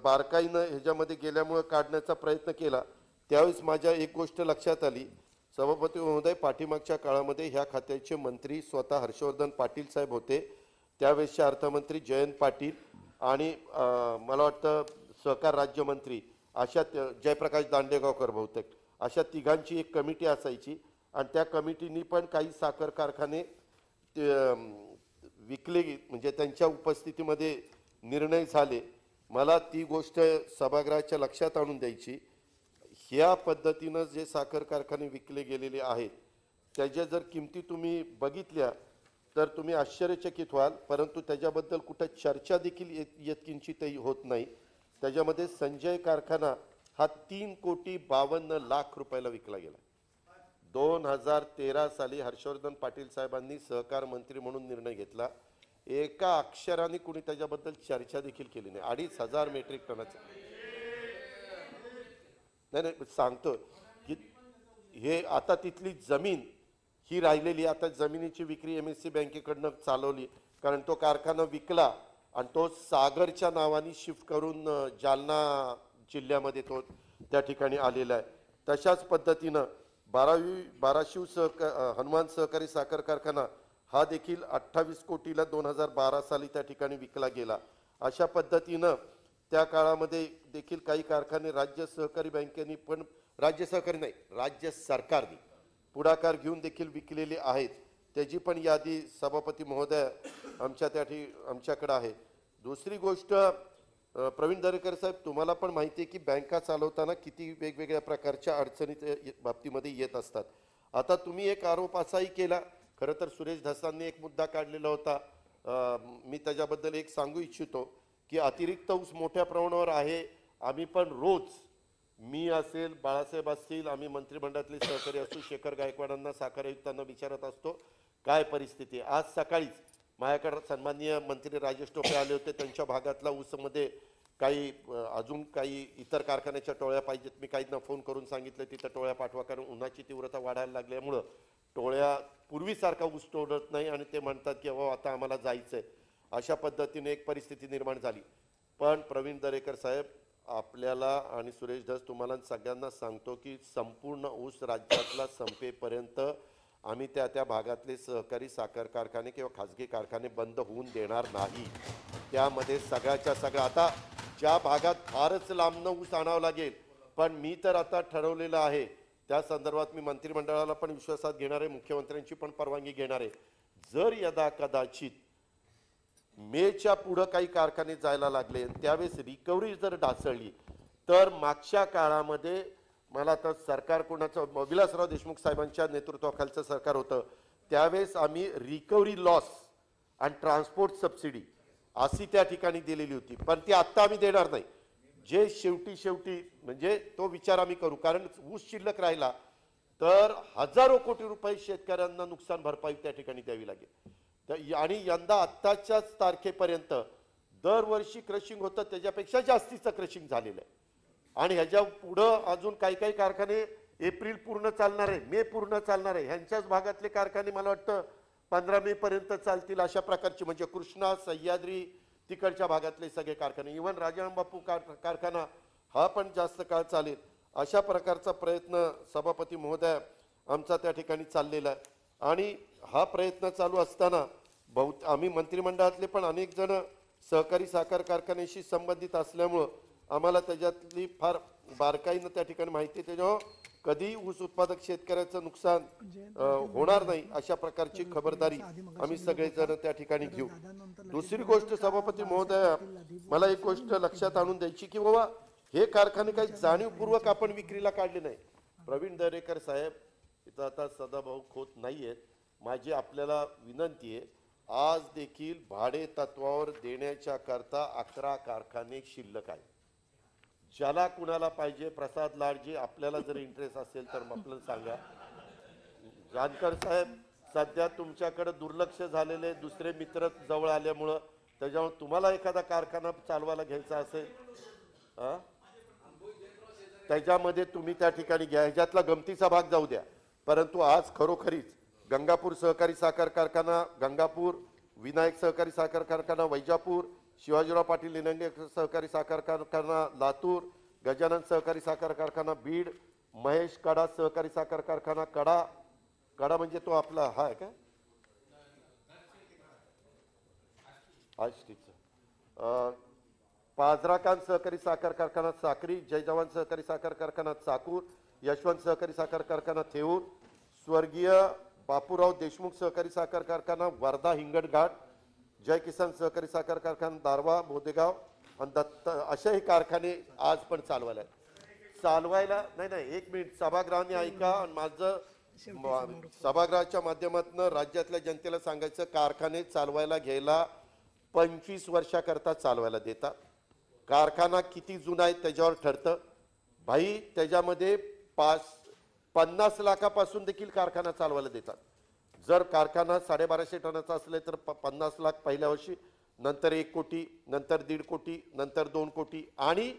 बारकाईनं ह्याच्यामध्ये गेल्यामुळे काढण्याचा प्रयत्न केला. त्यावेळेस माझ्या एक गोष्ट लक्षात आली. सभापती महोदय, पाठीमागच्या काळामध्ये ह्या खात्याचे मंत्री स्वतः हर्षवर्धन पाटील साहेब होते. त्यावेळेसचे अर्थमंत्री जयंत पाटील आणि मला वाटतं सहकार राज्यमंत्री अशा जयप्रकाश दांडेगावकर बहुतेक अशा तिघांची एक कमिटी असायची आणि त्या कमिटीनी पण काही साखर कारखाने विकले, म्हणजे त्यांच्या उपस्थितीमध्ये निर्णय झाले. मला ती गोष्ट सभागृहाच्या लक्षात आणून द्यायची. ह्या पद्धतीनं जे साखर कारखाने विकले गेलेले आहेत त्याच्या जर किमती तुम्ही बघितल्या तर तुम्ही आश्चर्यचकित व्हाल. परंतु त्याच्याबद्दल कुठं चर्चा देखील यत्किंचितही होत नाही. त्याच्यामध्ये संजय कारखाना हा 3,52,00,000 रुपयाला विकला गेला. 2013 साली हर्षवर्धन पाटील साहेबांनी सहकार मंत्री म्हणून निर्णय घेतला. एका अक्षराने कुणी त्याच्याबद्दल चर्चा देखील केली नाही. 2,500 मेट्रिक टनाचं. नाही सांगतो की हे आता तिथली जमीन ही राहिलेली, आता जमिनीची विक्री MSC बँकेकडनं चालवली, कारण तो कारखाना विकला आणि तो सागरच्या नावाने शिफ्ट करून जालना जिल्ह्यामध्ये तो त्या ठिकाणी आलेला आहे. तशाच पद्धतीनं बाराशिव हनुमान सहकारी साखर कारखाना हा देखील 28 कोटीला 2012 साली त्या ठिकाणी विकला गेला. अशा पद्धतीनं त्या काळामध्ये देखील काही कारखाने राज्य सहकारी बँकेनी पण राज्य सरकारने पुढाकार घेऊन देखील विकलेले आहेत. त्याची पण यादी सभापती महोदय आमच्याकडे आहे. दुसरी गोष्ट प्रवीण दरेकर साहेब, तुम्हाला पण माहिती आहे की बँका चालवताना किती वेगवेगळ्या प्रकारच्या अडचणी बाबतीमध्ये येत असतात. आता तुम्ही एक आरोप असाही केला, खरं तर सुरेश धसांनी एक मुद्दा काढलेला होता, मी त्याच्याबद्दल एक सांगू इच्छितो की अतिरिक्त ऊस मोठ्या प्रमाणावर आहे. आम्ही पण रोज, मी असेल, बाळासाहेब असतील, आम्ही मंत्रिमंडळातले सहकारी असू, शेखर गायकवाडांना, साखर आयुक्तांना विचारत असतो काय परिस्थिती आहे. आज सकाळीच माझ्याकडे सन्माननीय मंत्री राजेश टोपे आले होते. त्यांच्या भागातला ऊसमध्ये काही अजून काही इतर कारखान्याच्या टोळ्या पाहिजेत. मी काहींना फोन करून सांगितलं तिथं टोळ्या पाठवा, कारण उन्हाची तीव्रता वाढायला लागल्यामुळं टोळ्या पूर्वीसारखा ऊस तोडत नाही आणि ते म्हणतात की हो आता आम्हाला जायचं आहे. अशा पद्धतीने एक परिस्थिती निर्माण झाली. पण प्रवीण दरेकर साहेब, आपल्याला आणि सुरेश धस तुम्हाला सगळ्यांना सांगतो की संपूर्ण ऊस राज्यातला संपेपर्यंत आम्ही त्या भागातले सहकारी साखर कारखाने किंवा खाजगी कारखाने बंद होऊन देणार नाही. त्यामध्ये सगळ्याच्या सगळ्या, आता ज्या भागात फारच लांबनं ऊस आणावं लागेल, पण मी तर आता ठरवलेलं आहे त्या संदर्भात मी मंत्रिमंडळाला पण विश्वासात घेणार आहे, मुख्यमंत्र्यांची पण परवानगी घेणार आहे. जर यदा कदाचित मेच्या पुढं काही कारखाने जायला लागले त्यावेळेस रिकव्हरी जर ढासळली तर मागच्या काळामध्ये मला आता सरकार कोणाचं विलासराव देशमुख साहेबांच्या नेतृत्वाखालचं सरकार होतं त्यावेळेस आम्ही रिकव्हरी लॉस आणि ट्रान्सपोर्ट सबसिडी अशी त्या ठिकाणी दिलेली होती, पण ती आत्ता आम्ही देणार नाही. जे शेवटी म्हणजे तो विचार आम्ही करू, कारण ऊस शिल्लक राहिला तर हजारो कोटी रुपये शेतकऱ्यांना नुकसान भरपाई त्या ठिकाणी द्यावी लागेल. आणि यंदा आत्ताच्याच तारखेपर्यंत दरवर्षी क्रशिंग होतं त्याच्यापेक्षा जास्तीचं क्रशिंग झालेलं आहे. आणि ह्याच्या पुढं अजून काही कारखाने एप्रिल पूर्ण चालणार आहे, मे पूर्ण चालणार आहे. ह्यांच्याच भागातले कारखाने मला वाटतं 15 मे पर्यंत चालतील अशा प्रकारची, म्हणजे कृष्णा सह्याद्री तिकडच्या भागातले सगळे कारखाने, इव्हन राजारामबापू कारखाना हा पण जास्त काळ चालेल अशा प्रकारचा प्रयत्न सभापती महोदय आमचा त्या ठिकाणी चाललेला आहे. आणि हा प्रयत्न चालू असताना आम्ही मंत्रिमंडळातले पण अनेक जण सहकारी साखर कारखान्याशी संबंधित असल्यामुळं आम्हाला त्याच्यातली फार बारकाईनं त्या ठिकाणी माहिती आहे. त्याच्यामुळं कधी ऊस उत्पादक शेतकऱ्याचं नुकसान होणार नाही अशा प्रकारची खबरदारी आम्ही सगळेजण त्या ठिकाणी घेऊ. दुसरी गोष्ट सभापती महोदय, मला एक गोष्ट लक्षात आणून द्यायची की बाबा हे कारखाने काही जाणीवपूर्वक आपण विक्रीला काढले नाही. प्रवीण दरेकर साहेब इथं आता सदाभाऊ खोत नाहीयेत, माझी आपल्याला विनंती आहे, आज देखील भाडे तत्वावर देण्याच्या करता 11 कारखाने शिल्लक आहेत. ज्याला कुणाला पाहिजे, प्रसाद लाडजी आपल्याला जर इंटरेस्ट असेल तर आपल्याला सांगा. जानकर साहेब सध्या तुमच्याकडे दुर्लक्ष झालेले दुसरे मित्र जवळ आल्यामुळं त्याच्यामुळे तुम्हाला एखादा कारखाना चालवायला घ्यायचा असेल त्याच्यामध्ये तुम्ही त्या ठिकाणी घ्या, ह्याच्यातला गमतीचा भाग जाऊ द्या. परंतु आज खरोखरीच गंगापूर सहकारी साखर कारखाना गंगापूर, विनायक सहकारी साखर कारखाना वैजापूर, शिवाजीराव पाटील निलंगे सहकारी साखर कारखाना लातूर, गजानन सहकारी साखर कारखाना बीड, महेश कडा सहकारी साखर कारखाना कडा म्हणजे तो आपला हा आहे का आष्टीचा, पाजराकांत सहकारी साखर कारखाना साक्री, जय जवान सहकारी साखर कारखाना चाकूर, यशवंत सहकारी साखर कारखाना थेऊर, स्वर्गीय बापूराव देशमुख सहकारी साखर कारखाना वर्धा हिंगणघाट, जय किसान सहकारी साखर कारखाना दारवा बोदेगाव आणि दत्त असे हे कारखाने आज पण चालवायला नाही. एक मिनिट सभागृहाने ऐका आणि माझं सभागृहाच्या माध्यमातून राज्यातल्या जनतेला सांगायचं, कारखाने चालवायला घ्यायला 25 वर्षाकरता चालवायला देतात. कारखाना किती जुना आहे त्याच्यावर ठरतं भाई. त्याच्यामध्ये 50 लाखापासून देखील कारखाना चालवायला देतात. जर कारखाना 1250 टनाचा असले तर 50 लाख पहिल्या वर्षी, नंतर 1 कोटी, नंतर 1.5 कोटी, नंतर 2 कोटी, आणि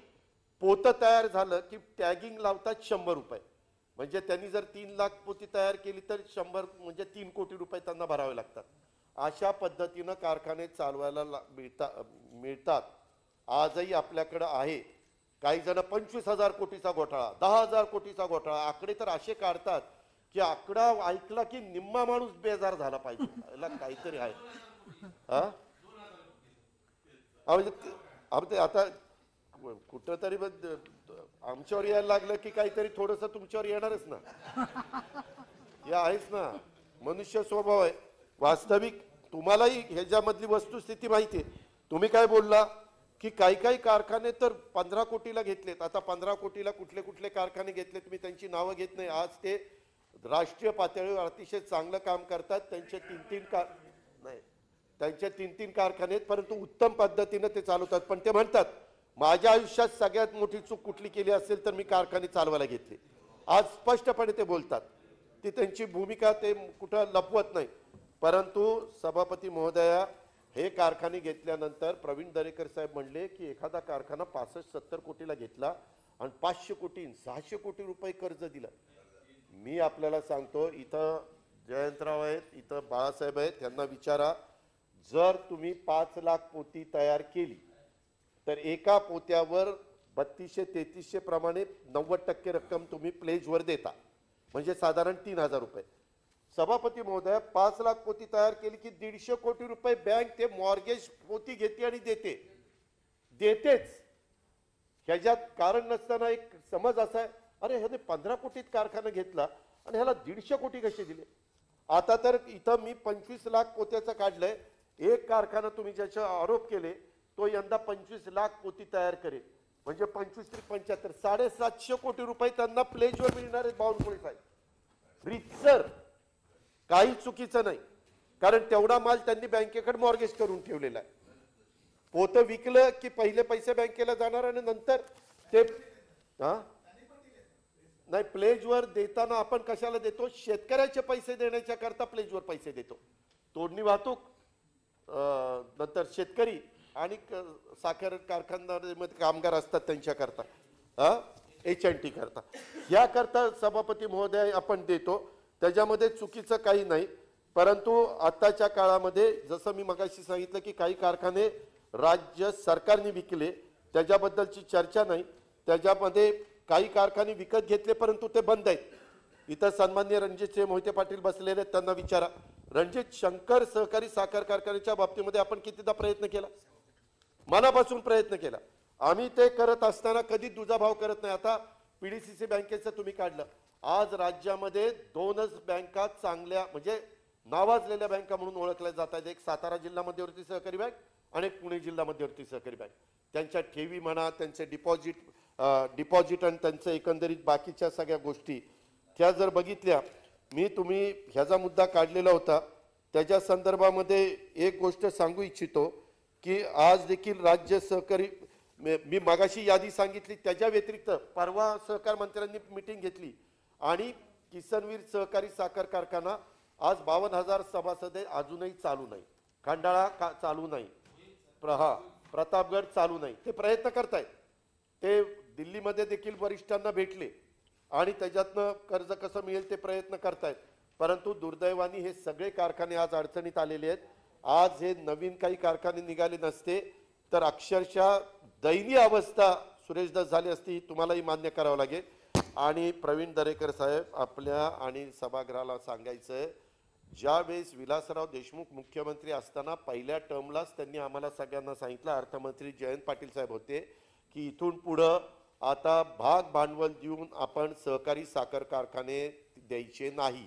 पोतं तयार झालं की टॅगिंग लावतात 100 रुपये. म्हणजे त्यांनी जर 3 लाख पोती तयार केली तर 100 म्हणजे 3 कोटी रुपये त्यांना भरावे लागतात. अशा पद्धतीनं कारखाने चालवायला मिळतात. आजही आपल्याकडं आहे. काही जण 25,000 कोटीचा घोटाळा, 10,000 कोटीचा घोटाळा, आकडे तर असे काढतात की आकडा ऐकला की निम्मा माणूस बेजार झाला पाहिजे. याला काहीतरी आहे म्हणजे आता कुठंतरी आमच्यावर यायला लागलं की काहीतरी थोडस तुमच्यावर येणारच ना. हे आहेच ना, मनुष्य स्वभाव आहे. वास्तविक तुम्हालाही ह्याच्यामधली वस्तुस्थिती माहिती आहे. तुम्ही काय बोलला की काही कारखाने तर 15 कोटीला घेतलेत. आता 15 कोटीला कुठले कारखाने घेतलेत मी त्यांची नावं घेत नाही. आज ते राष्ट्रीय पातळीवर अतिशय चांगलं काम करतात. त्यांचे तीन कारखाने आहेत, परंतु उत्तम पद्धतीने ते चालवतात. पण ते म्हणतात माझ्या आयुष्यात सगळ्यात मोठी चूक कुठली केली असेल तर मी कारखाने चालवायला घेतले. आज स्पष्टपणे ते बोलतात. ती त्यांची भूमिका ते कुठं लपवत नाही. परंतु सभापती महोदया, हे कारखाने घेतल्यानंतर प्रवीण दरेकर साहेब म्हणले की एखादा कारखाना 65-70 कोटीला घेतला आणि 500 कोटी 600 कोटी रुपये कर्ज दिलं. मी आपल्याला सांगतो, इथं जयंतराव आहेत, इथं बाळासाहेब आहेत, त्यांना विचारा, जर तुम्ही 5 लाख पोती तयार केली तर एका पोत्यावर 3200-3300 प्रमाणे 90% रक्कम तुम्ही प्लेजवर देता, म्हणजे साधारण 3,000 रुपये. सभापती महोदय, 5 लाख पोती तयार केली की 150 कोटी रुपये बँक ते मॉर्गेज पोती घेते आणि देतेच. ह्याच्यात कारण नसताना एक समज असा आहे, अरे ह्याने 15 कोटीत कारखाना घेतला आणि ह्याला 150 कोटी कसे दिले. आता तर इथं मी 25 लाख पोत्याचं काढलंय. एक कारखाना तुम्ही ज्याचे आरोप केले तो यंदा 25 लाख पोती तयार करेल. म्हणजे 25-75 750 कोटी रुपये त्यांना प्लेजवर मिळणार आहेत बावनकुळे साहेब. रितसर, काही चुकीचं नाही, कारण तेवढा माल त्यांनी बँकेकडे मॉर्गेज करून ठेवलेला आहे. पोतं विकलं की पहिले पैसे बँकेला जाणार आणि नंतर ते नाही, प्लेजवर देताना आपण कशाला देतो? शेतकऱ्याचे पैसे देण्याच्या करता प्लेजवर पैसे देतो. तोडणी वाहतूक, नंतर शेतकरी आणि साखर कारखान्यामध्ये कामगार असतात त्यांच्याकरता, HNT करता, या करता सभापती महोदय आपण देतो. त्याच्यामध्ये चुकीचं काही नाही. परंतु आताच्या काळामध्ये जसं मी मगाशी सांगितलं की काही कारखाने राज्य सरकारने विकले, त्याच्याबद्दलची चर्चा नाही. त्याच्यामध्ये काही कारखाने विकत घेतले परंतु ते बंद आहेत. इथं सन्माननीय रणजितसिंह मोहिते पाटील बसलेले आहेत, त्यांना विचारा. रणजित, शंकर सहकारी साखर कारखान्याच्या बाबतीमध्ये आपण कितीदा प्रयत्न केला, मनापासून प्रयत्न केला. आम्ही ते करत असताना कधी दुजाभाव करत नाही. आता PDCC बँकेचं तुम्ही काढलं, आज राज्यामध्ये 2च बँका चांगल्या म्हणजे नावाजलेल्या बँका म्हणून ओळखल्या जातात. एक सातारा जिल्हा मध्यवर्ती सहकारी बँक आणि एक पुणे जिल्हा मध्यवर्ती सहकारी बँक. त्यांच्या ठेवी म्हणा, त्यांचे डिपॉझिट आणि त्यांचं एकंदरीत बाकीच्या सगळ्या गोष्टी त्या जर बघितल्या, तुम्ही ह्याचा मुद्दा काढलेला होता, त्याच्या संदर्भामध्ये एक गोष्ट सांगू इच्छितो की आज देखील राज्य सहकारी, मी मगाशी यादी सांगितली, त्याच्या व्यतिरिक्त परवा सहकार मंत्र्यांनी मीटिंग घेतली आणि किसनवीर सहकारी साखर कारखाना आज 52,000 सभासद आहे, अजूनही चालू नाही. खंडाळा चालू नाही, प्रतापगड चालू नाही. ते प्रयत्न करतायत. ते दिल्लीमध्ये देखील वरिष्ठांना भेटले आणि त्याच्यातनं कर्ज कसं मिळेल ते प्रयत्न करतायत. परंतु दुर्दैवाने हे सगळे कारखाने आज अडचणीत आलेले आहेत. आज हे नवीन काही कारखाने निघाले नसते तर अक्षरशः दयनीय अवस्था सुरेश दस झाली असती, तुम्हालाही मान्य करावं लागेल. आणि प्रवीण दरेकर साहेब, आपल्या आणि सभागृहाला सांगायचंय, ज्या वेळेस विलासराव देशमुख मुख्यमंत्री असताना पहिल्या टर्मलाच त्यांनी आम्हाला सगळ्यांना सांगितलं, अर्थमंत्री जयंत पाटील साहेब होते, की इथून पुढं आता भाग भांडवल देऊन आपण सहकारी साखर कारखाने द्यायचे नाही.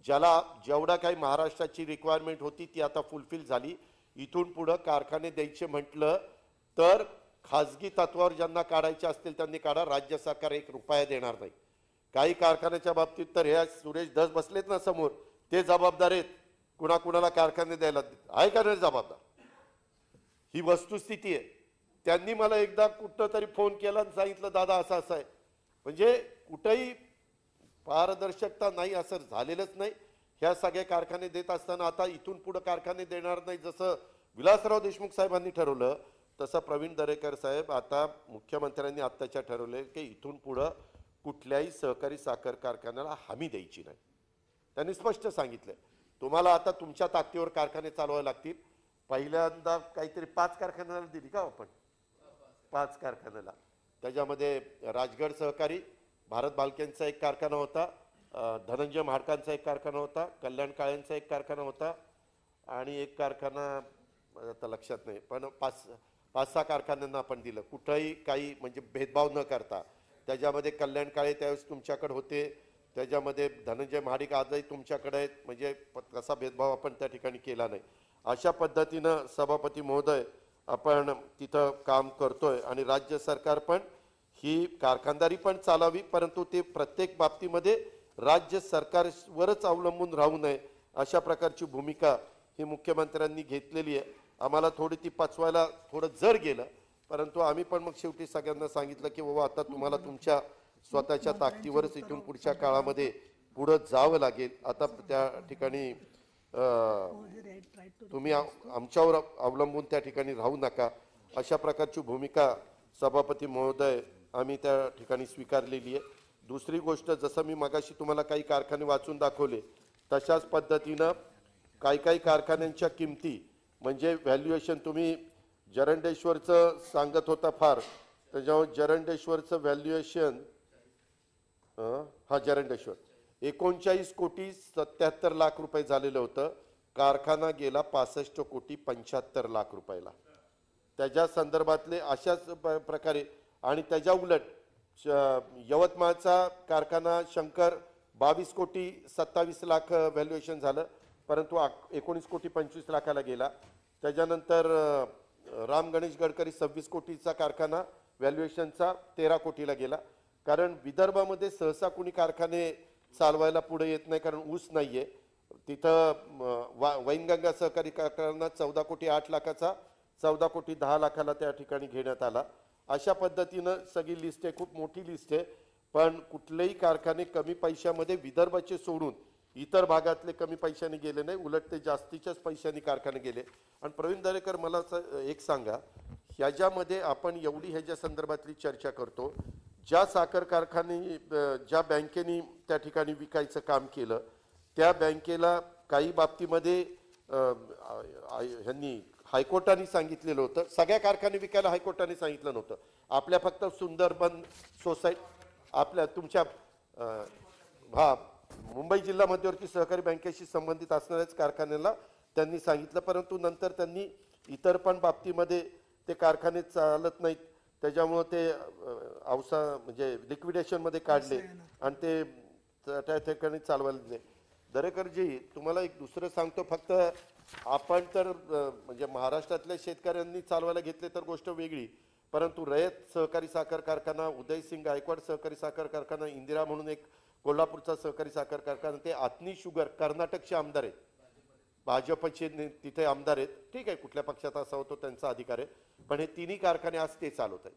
ज्याला जेवढा काही महाराष्ट्राची रिक्वायरमेंट होती ती आता फुलफिल झाली. इथून पुढं कारखाने द्यायचे म्हटलं तर खाजगी तत्वावर ज्यांना काढायचे असतील त्यांनी काढा, राज्य सरकार 1 रुपया देणार नाही. काही कारखान्याच्या बाबतीत तर हे सुरेश धस बसलेत ना समोर, ते जबाबदार आहेत कुणाकुणाला कारखाने द्यायला, आहे का नाही जबाबदार? ही वस्तुस्थिती आहे. त्यांनी मला एकदा कुठं तरी फोन केला आणि सांगितलं, दादा असं असं आहे. म्हणजे कुठेही पारदर्शकता नाही, असं झालेलंच नाही. ह्या सगळे कारखाने देत असताना आता इथून पुढे कारखाने देणार नाही जसं विलासराव देशमुख साहेबांनी ठरवलं, तसं प्रवीण दरेकर साहेब आता मुख्यमंत्र्यांनी आत्ताच्या ठरवले की इथून पुढे कुठल्याही सहकारी साखर कारखान्याला हमी द्यायची नाही. त्यांनी स्पष्ट सांगितलं, तुम्हाला आता तुमच्या ताकदीवर कारखाने चालवावे लागतील. पहिल्यांदा काहीतरी 5 कारखान्याला दिली का आपण, 5 कारखान्याला. त्याच्यामध्ये राजगड सहकारी, भारत बालकेंचा एक कारखाना होता, धनंजय म्हाडकांचा एक कारखाना होता, कल्याण काळेंचा एक कारखाना होता आणि एक कारखाना आता लक्षात नाही, पण 5-6 कारखान्यांना आपण दिलं, कुठंही काही म्हणजे भेदभाव न करता. त्याच्यामध्ये कल्याण काळे त्यावेळेस तुमच्याकडे होते, त्याच्यामध्ये धनंजय महाडिक आजही तुमच्याकडे आहेत, म्हणजे कसा भेदभाव आपण त्या ठिकाणी केला नाही. अशा पद्धतीनं सभापती महोदय आपण तिथं काम करतोय आणि राज्य सरकार पण ही कारखानदारी पण चालावी, परंतु ते प्रत्येक बाबतीमध्ये राज्य सरकारवरच अवलंबून राहू नये अशा प्रकारची भूमिका ही मुख्यमंत्र्यांनी घेतलेली आहे. आम्हाला थोडी ती पचवायला थोडं जड गेलं, परंतु आम्ही पण मग शेवटी सगळ्यांना सांगितलं की बाबा आता तुम्हाला तुमच्या स्वतःच्या ताकदीवरच इथून पुढच्या काळामध्ये पुढे जावं लागेल. आता त्या ठिकाणी तुम्ही आमच्यावर अवलंबून त्या ठिकाणी राहू नका अशा प्रकारची भूमिका सभापती महोदय आम्ही त्या ठिकाणी स्वीकारलेली आहे. दुसरी गोष्ट, जसं मी मगाशी तुम्हाला काही कारखाने वाचून दाखवले तशाच पद्धतीनं काही कारखान्यांच्या किमती म्हणजे व्हॅल्युएशन, तुम्ही जरंडेश्वरचं सांगत होता फार, त्याच्यावर जरंडेश्वरचं व्हॅल्युएशन, जरंडेश्वर 39 कोटी 77 लाख रुपये झालेलं होतं. कारखाना गेला 65 कोटी 75 लाख रुपयाला. त्याच्या संदर्भातले अशाच प्रकारे आणि त्याच्या उलट यवतमाळचा कारखाना शंकर 22 कोटी 27 लाख व्हॅल्युएशन झालं, परंतु 19 कोटी 25 लाखाला गेला. त्याच्यानंतर राम गणेश गडकरी 26 कोटीचा कारखाना व्हॅल्युएशनचा 13 कोटीला गेला. कारण विदर्भामध्ये सहसा कोणी कारखाने चालवायला पुढे येत नाही, कारण ऊस नाहीये तिथं. वैनगंगा सहकारी कारखाना 14 कोटी 8 लाखाचा 14 कोटी 10 लाखाला त्या ठिकाणी घेण्यात आला. अशा पद्धतीनं सगळी लिस्ट आहे, खूप मोठी लिस्ट आहे. पण कुठलेही कारखाने कमी पैशामध्ये विदर्भाचे सोडून इतर भागातले कमी पैशाने गेले नाही, उलट ते जास्तीच्याच पैशाने कारखाने गेले. आणि प्रवीण दरेकर, मला एक सांगा, ह्याच्यामध्ये आपण एवढी ह्याच्या संदर्भातली चर्चा करतो, ज्या साखर कारखाने ज्या बँकेने त्या ठिकाणी विकायचं काम केलं, त्या बँकेला काही बाबतीमध्ये ह्यांनी हायकोर्टाने सांगितलेलं होतं, सगळ्या कारखाने विकायला हायकोर्टाने सांगितलं नव्हतं. आपल्या फक्त सुंदरबन सोसायटी, आपल्या तुमच्या मुंबई जिल्हा मध्यवर्ती सहकारी बँकेशी संबंधित असणाऱ्याच कारखान्याला त्यांनी सांगितलं. परंतु नंतर त्यांनी इतर पण बाबतीमध्ये ते कारखाने चालत नाहीत, त्याच्यामुळं ते म्हणजे लिक्विडेशनमध्ये काढले आणि ते त्या ठिकाणी चालवायला दिले. दरेकरजी, तुम्हाला एक दुसरं सांगतो, फक्त आपण तर म्हणजे महाराष्ट्रातल्या शेतकऱ्यांनी चालवायला घेतले तर गोष्ट वेगळी, परंतु रयत सहकारी साखर कारखाना, उदयसिंग गायकवाड सहकारी साखर कारखाना, इंदिरा म्हणून एक कोल्हापूरचा सहकारी साखर कारखाना, ते आत्नी शुगर कर्नाटकचे आमदार आहेत, भाजपचे तिथे आमदार आहेत. ठीक आहे, कुठल्या पक्षात असा होतो त्यांचा अधिकार आहे, पण हे तिन्ही कारखाने आज ते चालवत आहेत.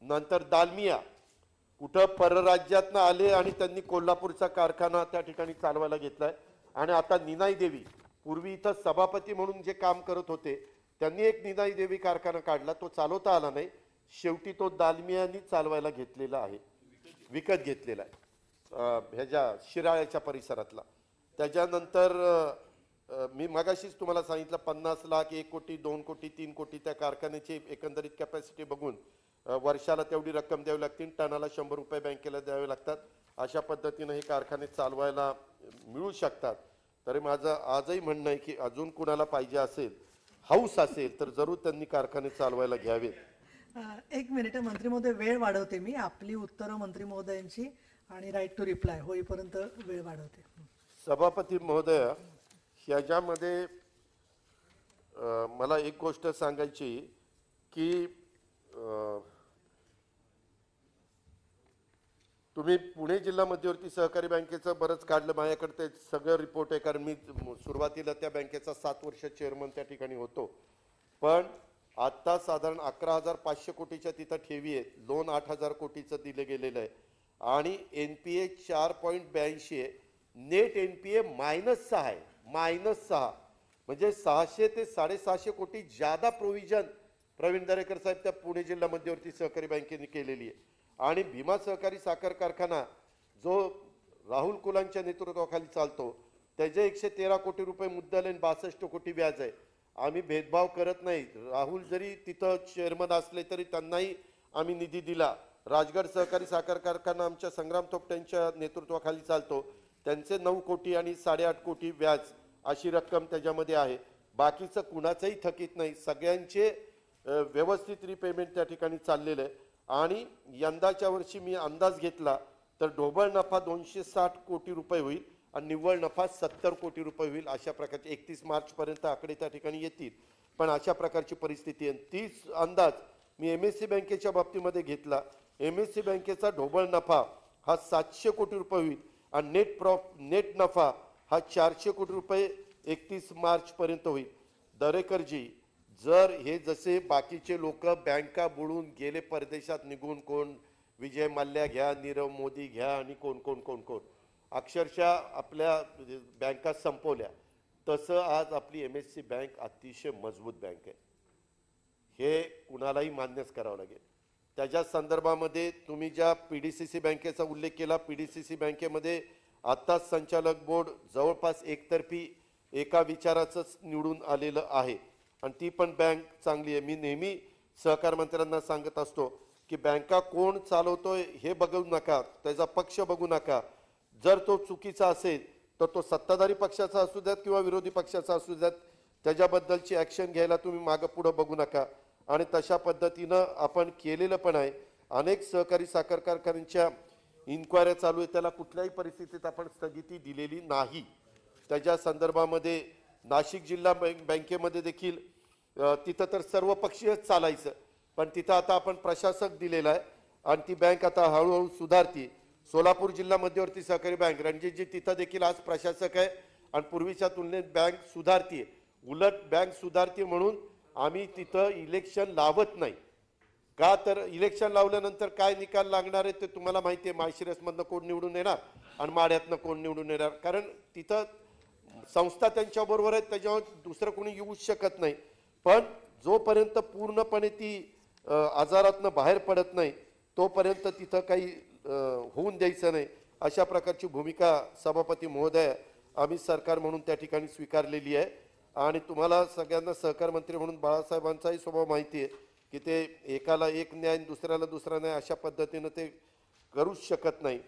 नंतर दालमिया कुठं परराज्यातनं आले आणि त्यांनी कोल्हापूरचा कारखाना त्या ठिकाणी चालवायला घेतलाय. आणि आता निनाई देवी, पूर्वी इथं सभापती म्हणून जे काम करत होते, त्यांनी एक निनाई देवी कारखाना काढला, तो चालवता आला नाही, शेवटी तो दालमियानी चालवायला घेतलेला आहे, विकत घेतलेला आहे ह्याच्या शिराळ्याच्या परिसरातला. त्याच्यानंतर मी मगाशीच तुम्हाला सांगितलं 50 लाख 1 कोटी 2 कोटी 3 कोटी त्या कारखान्याची एकंदरीत कॅपॅसिटी बघून वर्षाला तेवढी रक्कम द्यावी लागते, टनाला 100 रुपये बँकेला द्यावे लागतात. अशा पद्धतीनं हे कारखाने चालवायला मिळू शकतात. तरी माझं आजही म्हणणं आहे की अजून कुणाला पाहिजे असेल, हाऊस असेल, तर जरूर त्यांनी कारखाने चालवायला घ्यावेत. एक मिनिट मंत्री महोदय, वेळ वाढवते मी आपली उत्तरं मंत्री महोदयांची, आणि राईट टू रिप्लाय होईपर्यंत वेळ वाढवते. सभापती महोदय, ह्याच्यामध्ये मला एक गोष्ट सांगायची की तुम्ही पुणे जिल्हा मध्यवर्ती सहकारी बँकेचं बरंच काढलं, माझ्याकडे ते सगळं रिपोर्ट आहे, कारण मी सुरुवातीला त्या बँकेचा 7 वर्ष चेअरमन त्या ठिकाणी होतो. पण आता साधारण 11,500 कोटीच्या तिथं ठेवी आहेत, लोन 8,000 कोटीचं दिले गेलेलं आहे, आणि NPA 4.82 आहे, नेट NPA -6 आहे, -6, म्हणजे 600 ते 650 कोटी ज्यादा प्रोव्हिजन प्रवीण दरेकर साहेब त्या पुणे जिल्हा मध्यवर्ती सहकारी बँकेने केलेली आहे. आणि भीमा सहकारी साखर कारखाना जो राहुल कुलांच्या नेतृत्वाखाली चालतो, त्याचे 113 कोटी रुपये मुद्दल आणि 62 कोटी व्याज आहे. आम्ही भेदभाव करत नाही, राहुल जरी तिथं चेअरमन असले तरी त्यांनाही आम्ही निधी दिला. राजगड सहकारी साखर कारखाना आमच्या संग्राम थोपटेंच्या नेतृत्वाखाली चालतो, त्यांचे 9 कोटी आणि 8.5 कोटी व्याज अशी रक्कम त्याच्यामध्ये आहे. बाकीचं कुणाचंही थकीत नाही, सगळ्यांचे व्यवस्थित रिपेमेंट त्या ठिकाणी चाललेलं आहे. आणि यंदाच्या वर्षी मी अंदाज घेतला तर ढोबळ नफा 260 कोटी रुपये होईल आणि निव्वळ नफा 70 कोटी रुपये होईल. अशा प्रकारचे 31 मार्चपर्यंत आकडे त्या ठिकाणी येतील. पण अशा प्रकारची परिस्थिती आहे. तीच अंदाज मी MSC बँकेच्या बाबतीमध्ये घेतला. MSC बँकेचा ढोबळ नफा हा 700 कोटी रुपये होईल आणि नेट नफा हा 400 कोटी रुपये 31 मार्चपर्यंत होईल. दरेकरजी, जर हे जसे बाकीचे लोक बँका बुडून गेले, परदेशात निघून, कोण विजय मल्ल्या घ्या, नीरव मोदी घ्या, आणि कोण कोण कोण कोण अक्षरशः आपल्या बँका संपवल्या, तसं आज आपली MSC बँक अतिशय मजबूत बँक आहे. हे कुणालाही मान्यच करावं लागेल. त्याच्या संदर्भामध्ये तुम्ही ज्या PDCC बँकेचा उल्लेख केला, PDCC बँकेमध्ये आत्ताच संचालक बोर्ड जवळपास एकतर्फी एका विचाराचंच निवडून आलेलं आहे आणि ती पण बँक चांगली आहे. मी नेहमी सहकार मंत्र्यांना सांगत असतो की बँका कोण चालवतोय हे बघू नका, त्याचा पक्ष बघू नका. जर तो चुकीचा असेल तर तो सत्ताधारी पक्षाचा असू द्यात किंवा विरोधी पक्षाचा असू द्यात, त्याच्याबद्दलची ॲक्शन घ्यायला तुम्ही मागं पुढं बघू नका. आणि तशा पद्धतीनं आपण केलेलं पण आहे. अनेक सहकारी साखर कारखान्यांच्या इन्क्वायऱ्या चालू आहे, त्याला कुठल्याही परिस्थितीत आपण स्थगिती दिलेली नाही. त्याच्या संदर्भामध्ये नाशिक जिल्हा बँकेमध्ये देखील तिथं तर सर्व पक्षीयच चालायचं, पण तिथं आता आपण प्रशासक दिलेला आहे आणि ती बँक आता हळूहळू सुधारती. सोलापूर जिल्हा मध्यवर्ती सहकारी बँक रणजितजी तिथं देखील आज प्रशासक आहे आणि पूर्वीच्या तुलनेत बँक सुधारतीये. उलट बँक सुधारते म्हणून आम्ही तिथं इलेक्शन लावत नाही. का तर इलेक्शन लावल्यानंतर काय निकाल लागणार आहे ते तुम्हाला माहिती आहे. माळशिरसमधनं कोण निवडून येणार आणि माढ्यातनं कोण निवडून येणार, कारण तिथं संस्था त्यांच्याबरोबर आहेत, त्याच्यावर दुसरं कोणी येऊच शकत नाही. पण जोपर्यंत पूर्णपणे ती आजारातनं बाहेर पडत नाही तोपर्यंत तिथं काही होऊन द्यायचं नाही, अशा प्रकारची भूमिका सभापती महोदय आम्ही सरकार म्हणून त्या ठिकाणी स्वीकारलेली आहे. आणि तुम्हाला सगळ्यांना सहकार मंत्री म्हणून बाळासाहेबांचाही स्वभाव माहिती आहे की ते एकाला एक न्याय दुसऱ्याला दुसरा न्याय अशा पद्धतीनं ते करूच शकत नाही.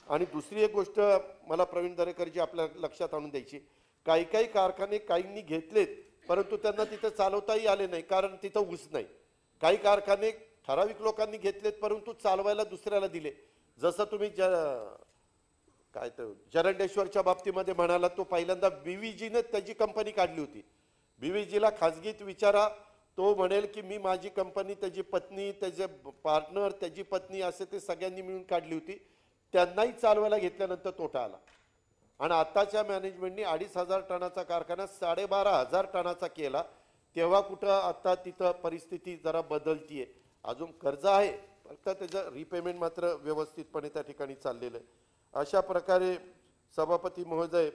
आणि दुसरी एक गोष्ट मला प्रवीण दरेकरजी आपल्या लक्षात आणून द्यायची, काही काही कारखाने काहींनी घेतलेत परंतु त्यांना तिथं चालवताही आले नाही, कारण तिथं ऊस नाही. काही कारखाने ठराविक लोकांनी घेतलेत परंतु चालवायला दुसऱ्याला दिले. जसं तुम्ही काय तर जरंडेश्वरच्या बाबतीमध्ये म्हणाला, तो पहिल्यांदा बीव्हीजीने त्याची कंपनी काढली होती. बीव्हीजीला खाजगीत विचारा, तो म्हणेल की मी माझी कंपनी, त्याची पत्नी, त्याचे पार्टनर, त्याची पत्नी असे ते सगळ्यांनी मिळून काढली होती. त्यांनाही चालवायला घेतल्यानंतर तोटा आला आणि आताच्या मॅनेजमेंटनी 2,500 टनाचा कारखाना 12,500 टनाचा केला. तेव्हा कुठं आता तिथं परिस्थिती जरा बदलतीये. अजून कर्ज आहे फक्त त्याचं रिपेमेंट मात्र व्यवस्थितपणे त्या ठिकाणी चाललेलं आहे. अशा प्रकारे सभापती महोदय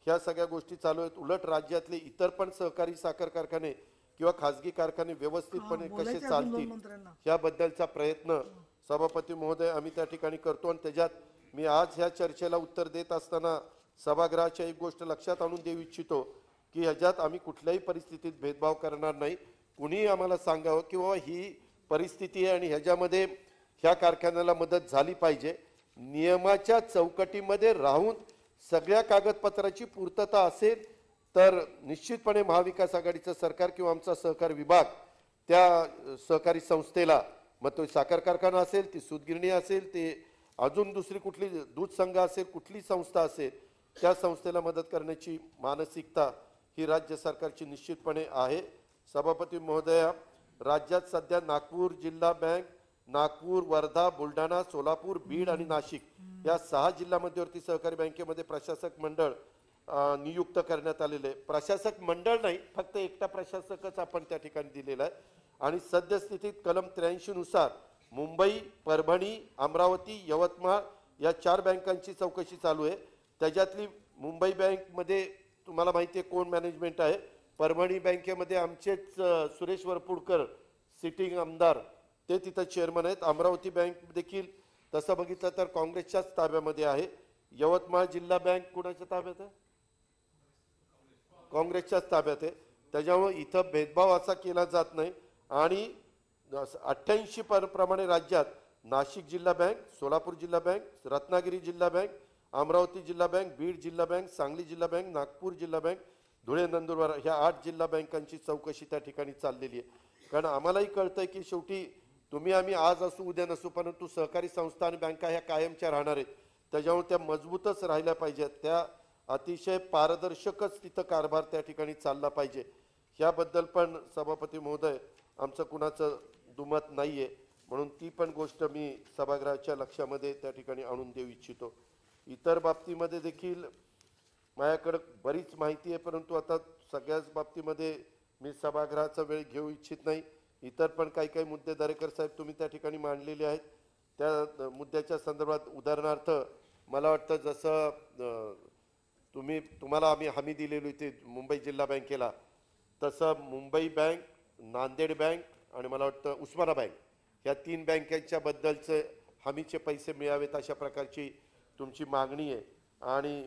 ह्या सगळ्या गोष्टी चालू आहेत. उलट राज्यातले इतर पण सहकारी साखर कारखाने किंवा खाजगी कारखाने व्यवस्थितपणे कसे चालतील याबद्दलचा प्रयत्न सभापती महोदय आम्ही त्या ठिकाणी करतो. आणि त्याच्यात मी आज ह्या चर्चेला उत्तर देत असताना सभागृहाच्या एक गोष्ट लक्षात आणून देऊ इच्छितो की ह्याच्यात आम्ही कुठल्याही परिस्थितीत भेदभाव करणार नाही. कुणीही आम्हाला सांगावं की बाबा ही परिस्थिती आहे आणि ह्याच्यामध्ये ह्या कारखान्याला मदत झाली पाहिजे. नियमाच्या चौकटीमध्ये राहून सगळ्या कागदपत्राची पूर्तता असेल तर निश्चितपणे महाविकास आघाडीचं सरकार किंवा आमचा सहकार विभाग त्या सहकारी संस्थेला, मग तो साखर कारखाना असेल, ती सूतगिरणी असेल, ते अजून दुसरी कुठली दूध संघ असेल, कुठली संस्था असेल, त्या संस्थेला मदत करण्याची मानसिकता ही राज्य सरकारची निश्चितपणे आहे. सभापती महोदया, राज्यात सध्या नागपूर जिल्हा बँक, नागपूर, वर्धा, बुलढाणा, सोलापूर, बीड आणि नाशिक या 6 जिल्हा मध्यवर्ती सहकारी बँकेमध्ये प्रशासक मंडळ नियुक्त करण्यात आलेले आहे. प्रशासक मंडळ नाही, फक्त एकटा प्रशासकच आपण त्या ठिकाणी दिलेला आहे. आणि सद्यस्थितीत कलम 83 नुसार मुंबई, परभणी, अमरावती, यवतमाळ या 4 बँकांची चौकशी चालू आहे. त्याच्यातली मुंबई बँकमध्ये तुम्हाला माहिती आहे कोण मॅनेजमेंट आहे. परभणी बँकेमध्ये आमचेच सुरेश वरपुडकर सिटिंग आमदार ते तिथं चेअरमन आहेत. अमरावती बँक देखील तसं बघितलं तर काँग्रेसच्याच ताब्यामध्ये आहे. यवतमाळ जिल्हा बँक कुणाच्या ताब्यात आहे? काँग्रेसच्याच ताब्यात आहे. त्याच्यामुळे इथं भेदभाव असा केला जात नाही. आणि 88 प्रमाणे राज्यात नाशिक जिल्हा बँक, सोलापूर जिल्हा बँक, रत्नागिरी जिल्हा बँक, अमरावती जिल्हा बँक, बीड जिल्हा बँक, सांगली जिल्हा बँक, नागपूर जिल्हा बँक, धुळे, नंदुरबार ह्या 8 जिल्हा बँकांची चौकशी त्या ठिकाणी चाललेली आहे. कारण आम्हालाही कळतंय की शेवटी तुम्ही आम्ही आज असू उद्या नसू परंतु सहकारी संस्था आणि बँका ह्या कायमच्या राहणार आहेत. त्याच्यामुळे त्या मजबूतच राहिल्या पाहिजेत. त्या अतिशय पारदर्शकच तिथं कारभार त्या ठिकाणी चालला पाहिजे. ह्याबद्दल पण सभापती महोदय आमचं कुणाचं दुमत नाहीये, म्हणून ती पण गोष्ट मी सभागृहाच्या लक्षामध्ये त्या ठिकाणी आणून देऊ इच्छितो. इतर बाबतीमध्ये देखील माझ्याकडे बरीच माहिती आहे परंतु आता सगळ्याच बाबतीमध्ये मी सभागृहाचा वेळ घेऊ इच्छित नाही. इतर पण काही काही मुद्दे दरेकर साहेब तुम्ही त्या ठिकाणी मांडलेले आहेत. त्या मुद्द्याच्या संदर्भात उदाहरणार्थ मला वाटतं जसं तुम्हाला आम्ही हमी दिलेली होती मुंबई जिल्हा बँकेला, तसं मुंबई बँक, नांदेड बँक आणि मला वाटतं उस्माना बँक या 3 बँकांच्या बद्दलचे हमीचे पैसे मिळावेत अशा प्रकारची तुमची मागणी आहे. आणि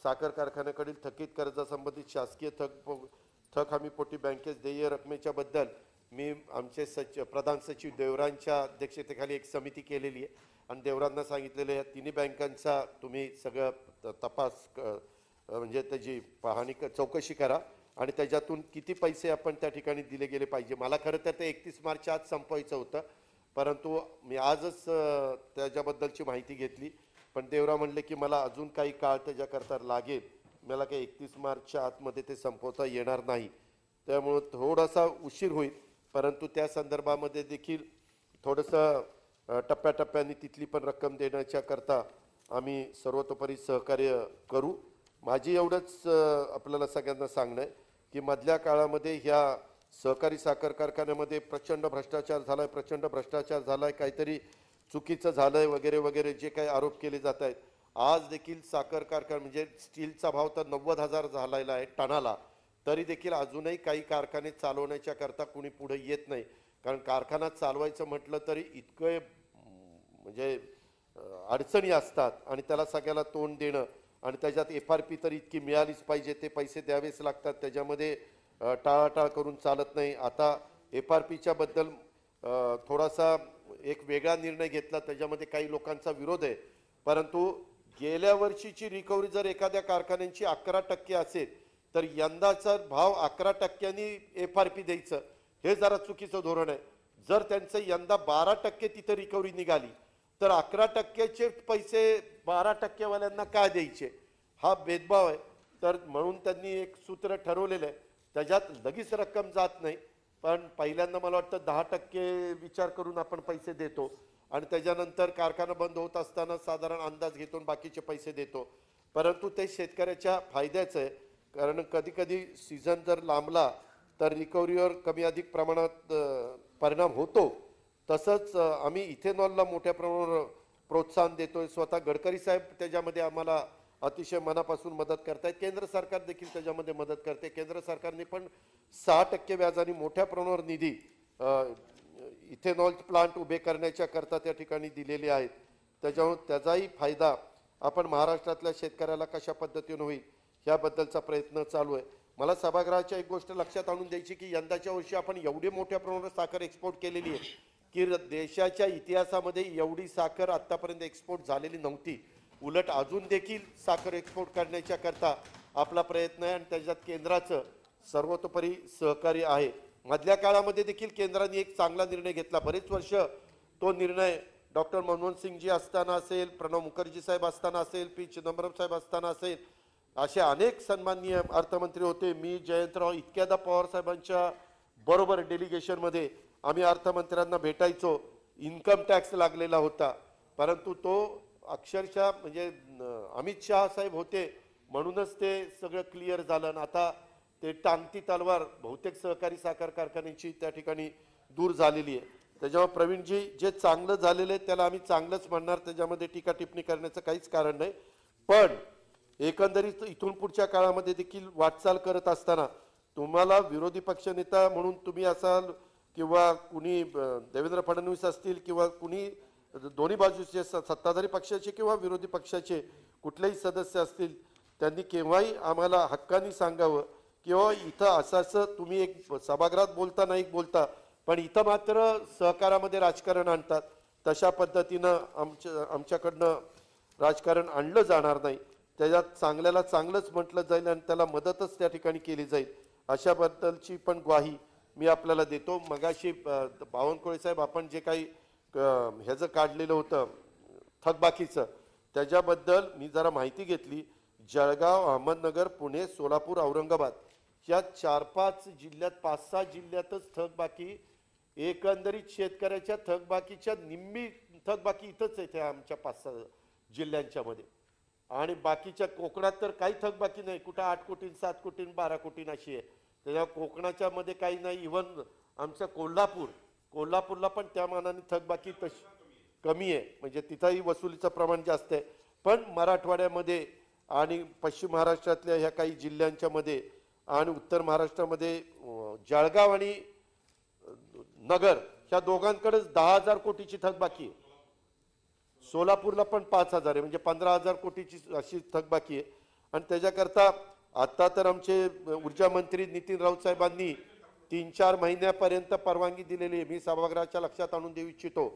साखर कारखान्याकडील थकीत कर्जासंबंधित शासकीय थक हमीपोटी बँकेस देय रकमेच्या बद्दल मी आमचे प्रधान सचिव देवरांच्या अध्यक्षतेखाली एक समिती केलेली आहे आणि देवरांना सांगितलेलं या 3 बँकांचा तुम्ही सगळं तपास म्हणजे त्याची पाहणी चौकशी करा आणि त्याच्यातून किती पैसे आपण त्या ठिकाणी दिले गेले पाहिजे. मला खरं तर ते 31 मार्च आज संपवायचं होतं परंतु मी आजच त्याच्याबद्दलची माहिती घेतली. पण देवरा म्हणले की मला अजून काही काळ त्याच्याकरता लागेल, मला काही 31 मार्चच्या आतमध्ये ते संपवता येणार नाही, त्यामुळे थोडासा उशीर होईल. परंतु त्या संदर्भामध्ये देखील थोडंसं टप्प्याटप्प्याने तिथली पण रक्कम देण्याच्या करता आम्ही सर्वतोपरी सहकार्य करू. माझी एवढंच आपल्याला सगळ्यांना सांगणं आहे की मधल्या काळामध्ये ह्या सहकारी साखर कारखान्यामध्ये प्रचंड भ्रष्टाचार झालाय, प्रचंड भ्रष्टाचार झालाय, काहीतरी चुकीचं झालंय वगैरे वगैरे जे काही आरोप केले जात आहेत. आज देखील साखर कारखाना म्हणजे स्टीलचा भाव तर 90,000 झालेला आहे टनाला, तरी देखील अजूनही काही कारखाने चालवण्याच्या करता कुणी पुढे येत नाही. कारण कारखाना चालवायचं म्हटलं तरी इतकं म्हणजे अडचणी असतात आणि त्याला सगळ्याला तोंड देणं आणि त्याच्यात FRP तर इतकी मिळालीच पाहिजे, ते पैसे द्यावेच लागतात, त्याच्यामध्ये टाळाटाळ करून चालत नाही. आता FRPच्या बद्दल थोडासा एक वेगळा निर्णय घेतला, त्याच्यामध्ये काही लोकांचा विरोध आहे. परंतु गेल्या वर्षीची रिकव्हरी जर एखाद्या कारखान्यांची 11% असेल तर यंदाचा भाव 11%नी FRP द्यायचं हे जरा चुकीचं धोरण आहे. जर त्यांचं यंदा 12% तिथं रिकव्हरी निघाली तर 11%चे पैसे 12% वाल्यांना का द्यायचे, हा भेदभाव आहे. तर म्हणून त्यांनी एक सूत्र ठरवलेलं आहे, त्याच्यात लगेच रक्कम जात नाही, पण पहिल्यांदा मला वाटतं 10% विचार करून आपण पैसे देतो आणि त्याच्यानंतर कारखाना बंद होत असताना साधारण अंदाज घेतो बाकीचे पैसे देतो. परंतु ते शेतकऱ्याच्या फायद्याचं आहे, कारण कधी कधी सीझन जर लांबला तर रिकव्हरीवर कमी अधिक प्रमाणात परिणाम होतो. तसंच आम्ही इथेनॉलला मोठ्या प्रमाणावर प्रोत्साहन देतोय. स्वतः गडकरी साहेब त्याच्यामध्ये आम्हाला अतिशय मनापासून मदत करतायत. केंद्र सरकार देखील त्याच्यामध्ये मदत करते. केंद्र सरकारने पण 6% व्याजाने मोठ्या प्रमाणावर निधी इथेनॉल प्लांट उभे करण्याच्या करता त्या ठिकाणी दिलेले आहेत. त्याच्यामुळे त्याचाही फायदा आपण महाराष्ट्रातल्या शेतकऱ्याला कशा पद्धतीने होईल याबद्दलचा प्रयत्न चालू आहे. मला सभागृहाच्या एक गोष्ट लक्षात आणून द्यायची की यंदाच्या वर्षी आपण एवढी मोठ्या प्रमाणावर साखर एक्सपोर्ट केलेली आहे की देशाच्या इतिहासामध्ये एवढी साखर आतापर्यंत एक्सपोर्ट झालेली नव्हती. उलट अजून देखील साखर एक्सपोर्ट करण्याच्या करता आपला प्रयत्न आहे आणि त्याच्यात केंद्राचं सर्वतोपरी सहकार्य आहे. मधल्या काळामध्ये देखील केंद्राने एक चांगला निर्णय घेतला. बरेच वर्ष तो निर्णय डॉक्टर मनमोहन सिंगजी असताना असेल, प्रणव मुखर्जी साहेब असताना असेल, पी चिदंबरम साहेब असताना असेल, असे अनेक सन्माननीय अर्थमंत्री होते. मी जयंतराव इतक्यादा पवार साहेबांच्या बरोबर डेलिगेशनमध्ये आम्ही अर्थमंत्र्यांना भेटायचो. इन्कम टॅक्स लागलेला होता, परंतु तो अक्षरशः म्हणजे अमित शहा साहेब होते म्हणूनच ते सगळं क्लिअर झालं. आणि आता ते टांगती तलवार बहुतेक सहकारी साखर कारखान्यांची त्या ठिकाणी दूर झालेली आहे. त्याच्यामुळे प्रवीणजी जे चांगलं झालेलं आहे त्याला आम्ही चांगलंच म्हणणार, त्याच्यामध्ये टीका टिप्पणी करण्याचं काहीच कारण नाही. पण एकंदरीत इथून पुढच्या काळामध्ये देखील वाटचाल करत असताना तुम्हाला विरोधी पक्षनेता म्हणून तुम्ही असाल किंवा कुणी देवेंद्र फडणवीस असतील किंवा कुणी दोन्ही बाजूचे सत्ताधारी पक्षाचे किंवा विरोधी पक्षाचे कुठलेही सदस्य असतील, त्यांनी केव्हाही आम्हाला हक्कानी सांगावं किंवा इथं असं तुम्ही एक सभागृहात बोलता नाही बोलता पण इथं मात्र सहकारामध्ये राजकारण आणतात, तशा पद्धतीनं आमच्याकडनं राजकारण आणलं जाणार नाही. त्याच्यात चांगल्याला चांगलंच म्हटलं जाईल आणि त्याला मदतच त्या ठिकाणी केली जाईल, अशाबद्दलची पण ग्वाही मी आपल्याला देतो. मगाशी बावनकुळे साहेब आपण जे काही ह्याचं काढलेलं होतं थकबाकीचं, त्याच्याबद्दल मी जरा माहिती घेतली. जळगाव, अहमदनगर, पुणे, सोलापूर, औरंगाबाद या 4-5 जिल्ह्यात 5-6 जिल्ह्यातच थकबाकी, एकंदरीत शेतकऱ्याच्या थकबाकीच्या निम्मी थकबाकी इथंच आहे आमच्या 5-6 जिल्ह्यांच्या मध्ये. आणि बाकीच्या कोकणात तर काही थकबाकी नाही, कुठं 8 कोटी 7 कोटी 12 कोटी अशी आहे. त्याच्या कोकणाच्या मध्ये काही नाही. इव्हन आमचं कोल्हापूरला पण त्या मानाने थकबाकी तशी कमी आहे, म्हणजे तिथंही वसुलीचं प्रमाण जास्त आहे. पण मराठवाड्यामध्ये आणि पश्चिम महाराष्ट्रातल्या ह्या काही जिल्ह्यांच्या मध्ये आणि उत्तर महाराष्ट्रामध्ये जळगाव आणि नगर ह्या दोघांकडेच 10,000 कोटीची थकबाकी आहे. सोलापूरला पण 5,000 आहे, म्हणजे 15,000 कोटीची अशी थकबाकी आहे. आणि त्याच्याकरता आता तर आमचे ऊर्जा मंत्री नितीन राऊत साहेबांनी 3-4 महिन्यापर्यंत परवानगी दिलेली आहे. मी सभागृहाच्या लक्षात आणून देऊ इच्छितो,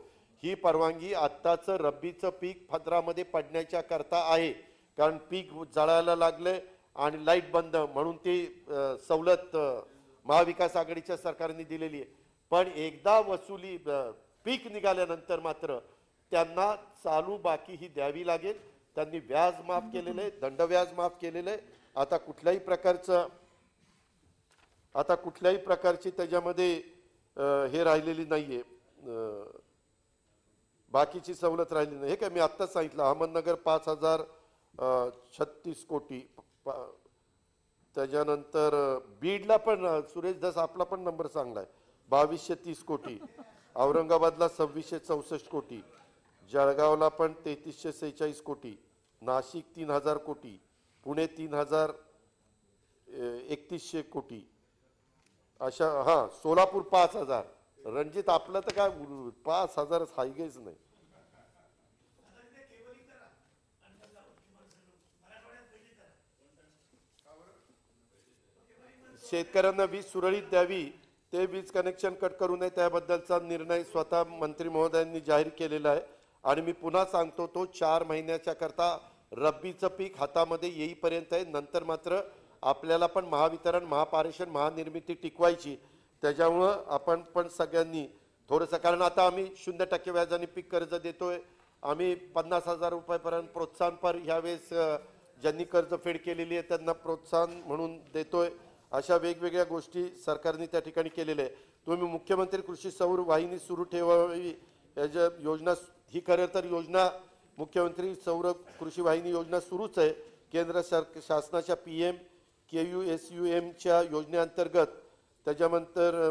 ही परवानगी आत्ताचं रब्बीचं पीक पदरामध्ये पडण्याच्या करता आहे. कारण पीक जळायला लागले आणि लाईट बंद म्हणून ती सवलत महाविकास आघाडीच्या सरकारने दिलेली आहे. पण एकदा वसुली पीक निघाल्यानंतर मात्र त्यांना चालू बाकी ही द्यावी लागेल. त्यांनी व्याज माफ केलेलं आहे, दंडव्याज माफ केलेलं आहे. आता कुठल्याही प्रकारची त्याच्यामध्ये हे राहिलेली नाहीये, बाकीची सवलत राहिली नाही. हे काय मी आत्ताच सांगितलं, अहमदनगर 5,036 कोटी, त्याच्यानंतर बीडला पण सुरेश दास आपला पण नंबर चांगला आहे, 2,230 कोटी, औरंगाबादला 2,664 कोटी, जळगावला पण 3,346 कोटी, नाशिक 3,000 कोटी, पुणे 3,3100 कोटी, अशा सोलापूर 5,000. रणजित आपलं तर काय 5,000 हायगेच नाही. शेतकऱ्यांना वीज सुरळीत द्यावी, ते वीज कनेक्शन कट करू नये, त्याबद्दलचा निर्णय स्वतः मंत्री महोदयांनी जाहीर केलेला आहे. आणि मी पुन्हा सांगतो, तो 4 महिन्याच्या करता रब्बीचं पीक हातामध्ये येईपर्यंत आहे. नंतर मात्र आपल्याला पण महावितरण, महापारेषण, महानिर्मिती टिकवायची. त्याच्यामुळं आपण पण सगळ्यांनी थोडंसं, कारण आता आम्ही 0% व्याजाने पीक कर्ज देतोय, आम्ही 50,000 रुपयापर्यंत प्रोत्साहनपर ह्यावेळेस ज्यांनी कर्ज फेड केलेली आहे त्यांना प्रोत्साहन म्हणून देतोय. अशा वेगवेगळ्या गोष्टी सरकारने त्या ठिकाणी केलेल्या आहे. तुम्ही मुख्यमंत्री कृषी सौर वाहिनी सुरू ठेवावी याच्या योजना, ही खरं तर योजना मुख्यमंत्री सौर कृषी वाहिनी योजना सुरूच आहे. केंद्र शासनाच्या PM KUSUMच्या योजनेअंतर्गत, त्याच्यानंतर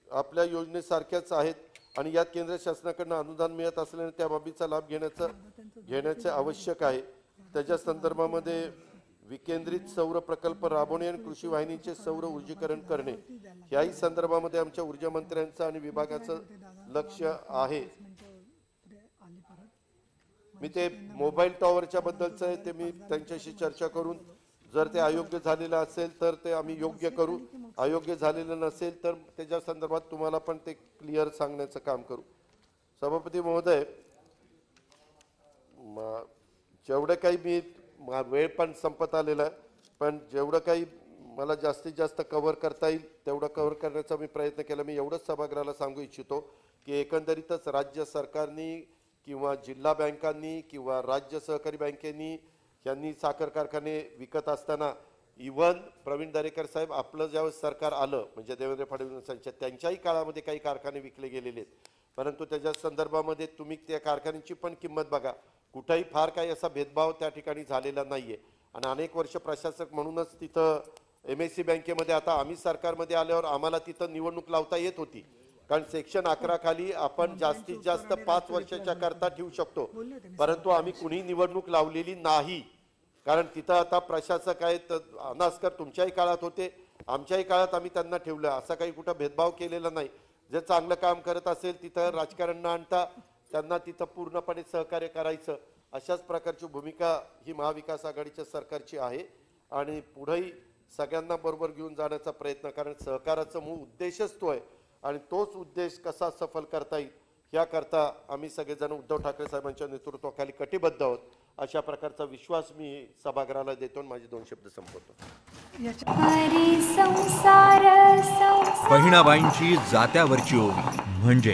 आपल्या योजनेसारख्याच आहेत आणि यात केंद्र शासनाकडून अनुदान मिळत असल्याने त्या बाबीचा लाभ घेण्याचे आवश्यक आहे. त्याच्या संदर्भामध्ये विकेंद्रित सौर प्रकल्प राबवणे आणि कृषी वाहिनीचे सौर ऊर्जीकरण करणे, याही संदर्भामध्ये आमच्या ऊर्जा मंत्र्यांचं आणि विभागाचं लक्ष आहे. मी ते मोबाईल टॉवरच्या बद्दलचं आहे, ते मी त्यांच्याशी चर्चा करून, जर ते अयोग्य झालेलं असेल तर ते आम्ही योग्य करू, अयोग्य झालेलं नसेल तर त्याच्या संदर्भात तुम्हाला पण ते क्लिअर सांगण्याचं काम करू. सभापती महोदय, जेवढं काही मी, वेळ पण संपत आलेला आहे, पण जेवढं काही मला जास्तीत जास्त कव्हर करता येईल तेवढं कव्हर करण्याचा मी प्रयत्न केला. मी एवढंच सभागृहाला सांगू इच्छितो की एकंदरीतच राज्य सरकारनी किंवा जिल्हा बँकांनी किंवा राज्य सहकारी बँकेनी यांनी साखर कारखाने विकत असताना, इव्हन प्रवीण दरेकर साहेब आपलं ज्यावेळेस सरकार आलं म्हणजे देवेंद्र फडणवीसांच्या, त्यांच्याही काळामध्ये काही कारखाने विकले गेलेले आहेत. परंतु त्याच्या संदर्भामध्ये तुम्ही त्या कारखान्यांची पण किंमत बघा, कुठेही फार काही असा भेदभाव त्या ठिकाणी झालेला नाहीये. आणि अनेक वर्ष प्रशासक म्हणूनच तिथं MSC बँकेमध्ये, आता आम्ही सरकारमध्ये आल्यावर आम्हाला तिथं निवडणूक लावता येत होती, कारण सेक्शन 11 खाली आपण जास्तीत जास्त 5 वर्षाच्या करता ठेवू शकतो. परंतु आम्ही कुणी निवडणूक लावलेली नाही, कारण तिथं आता प्रशासक आहेत. अनास्कर तुमच्याही काळात होते, आमच्याही काळात आम्ही त्यांना ठेवलं. असा काही कुठं भेदभाव केलेला नाही. जे चांगलं काम करत असेल तिथं राजकारण न आणता त्यांना तिथं पूर्णपणे सहकार्य करायचं, अशाच प्रकारची भूमिका ही महाविकास आघाडीच्या सरकारची आहे. आणि पुढेही सगळ्यांना बरोबर घेऊन जाण्याचा प्रयत्न, कारण सहकाराचा मूळ उद्देशच तो आहे आणि तोच उद्देश कसा सफल करता येईल याकरता आम्ही सगळेजण उद्धव ठाकरे साहेबांच्या नेतृत्वाखाली कटिबद्ध आहोत, अशा प्रकारचा विश्वास मी सभागृहाला देतो आणि माझे 2 शब्द संपवतो. बहिणाबाईंची जात्यावरची ओवी म्हणजे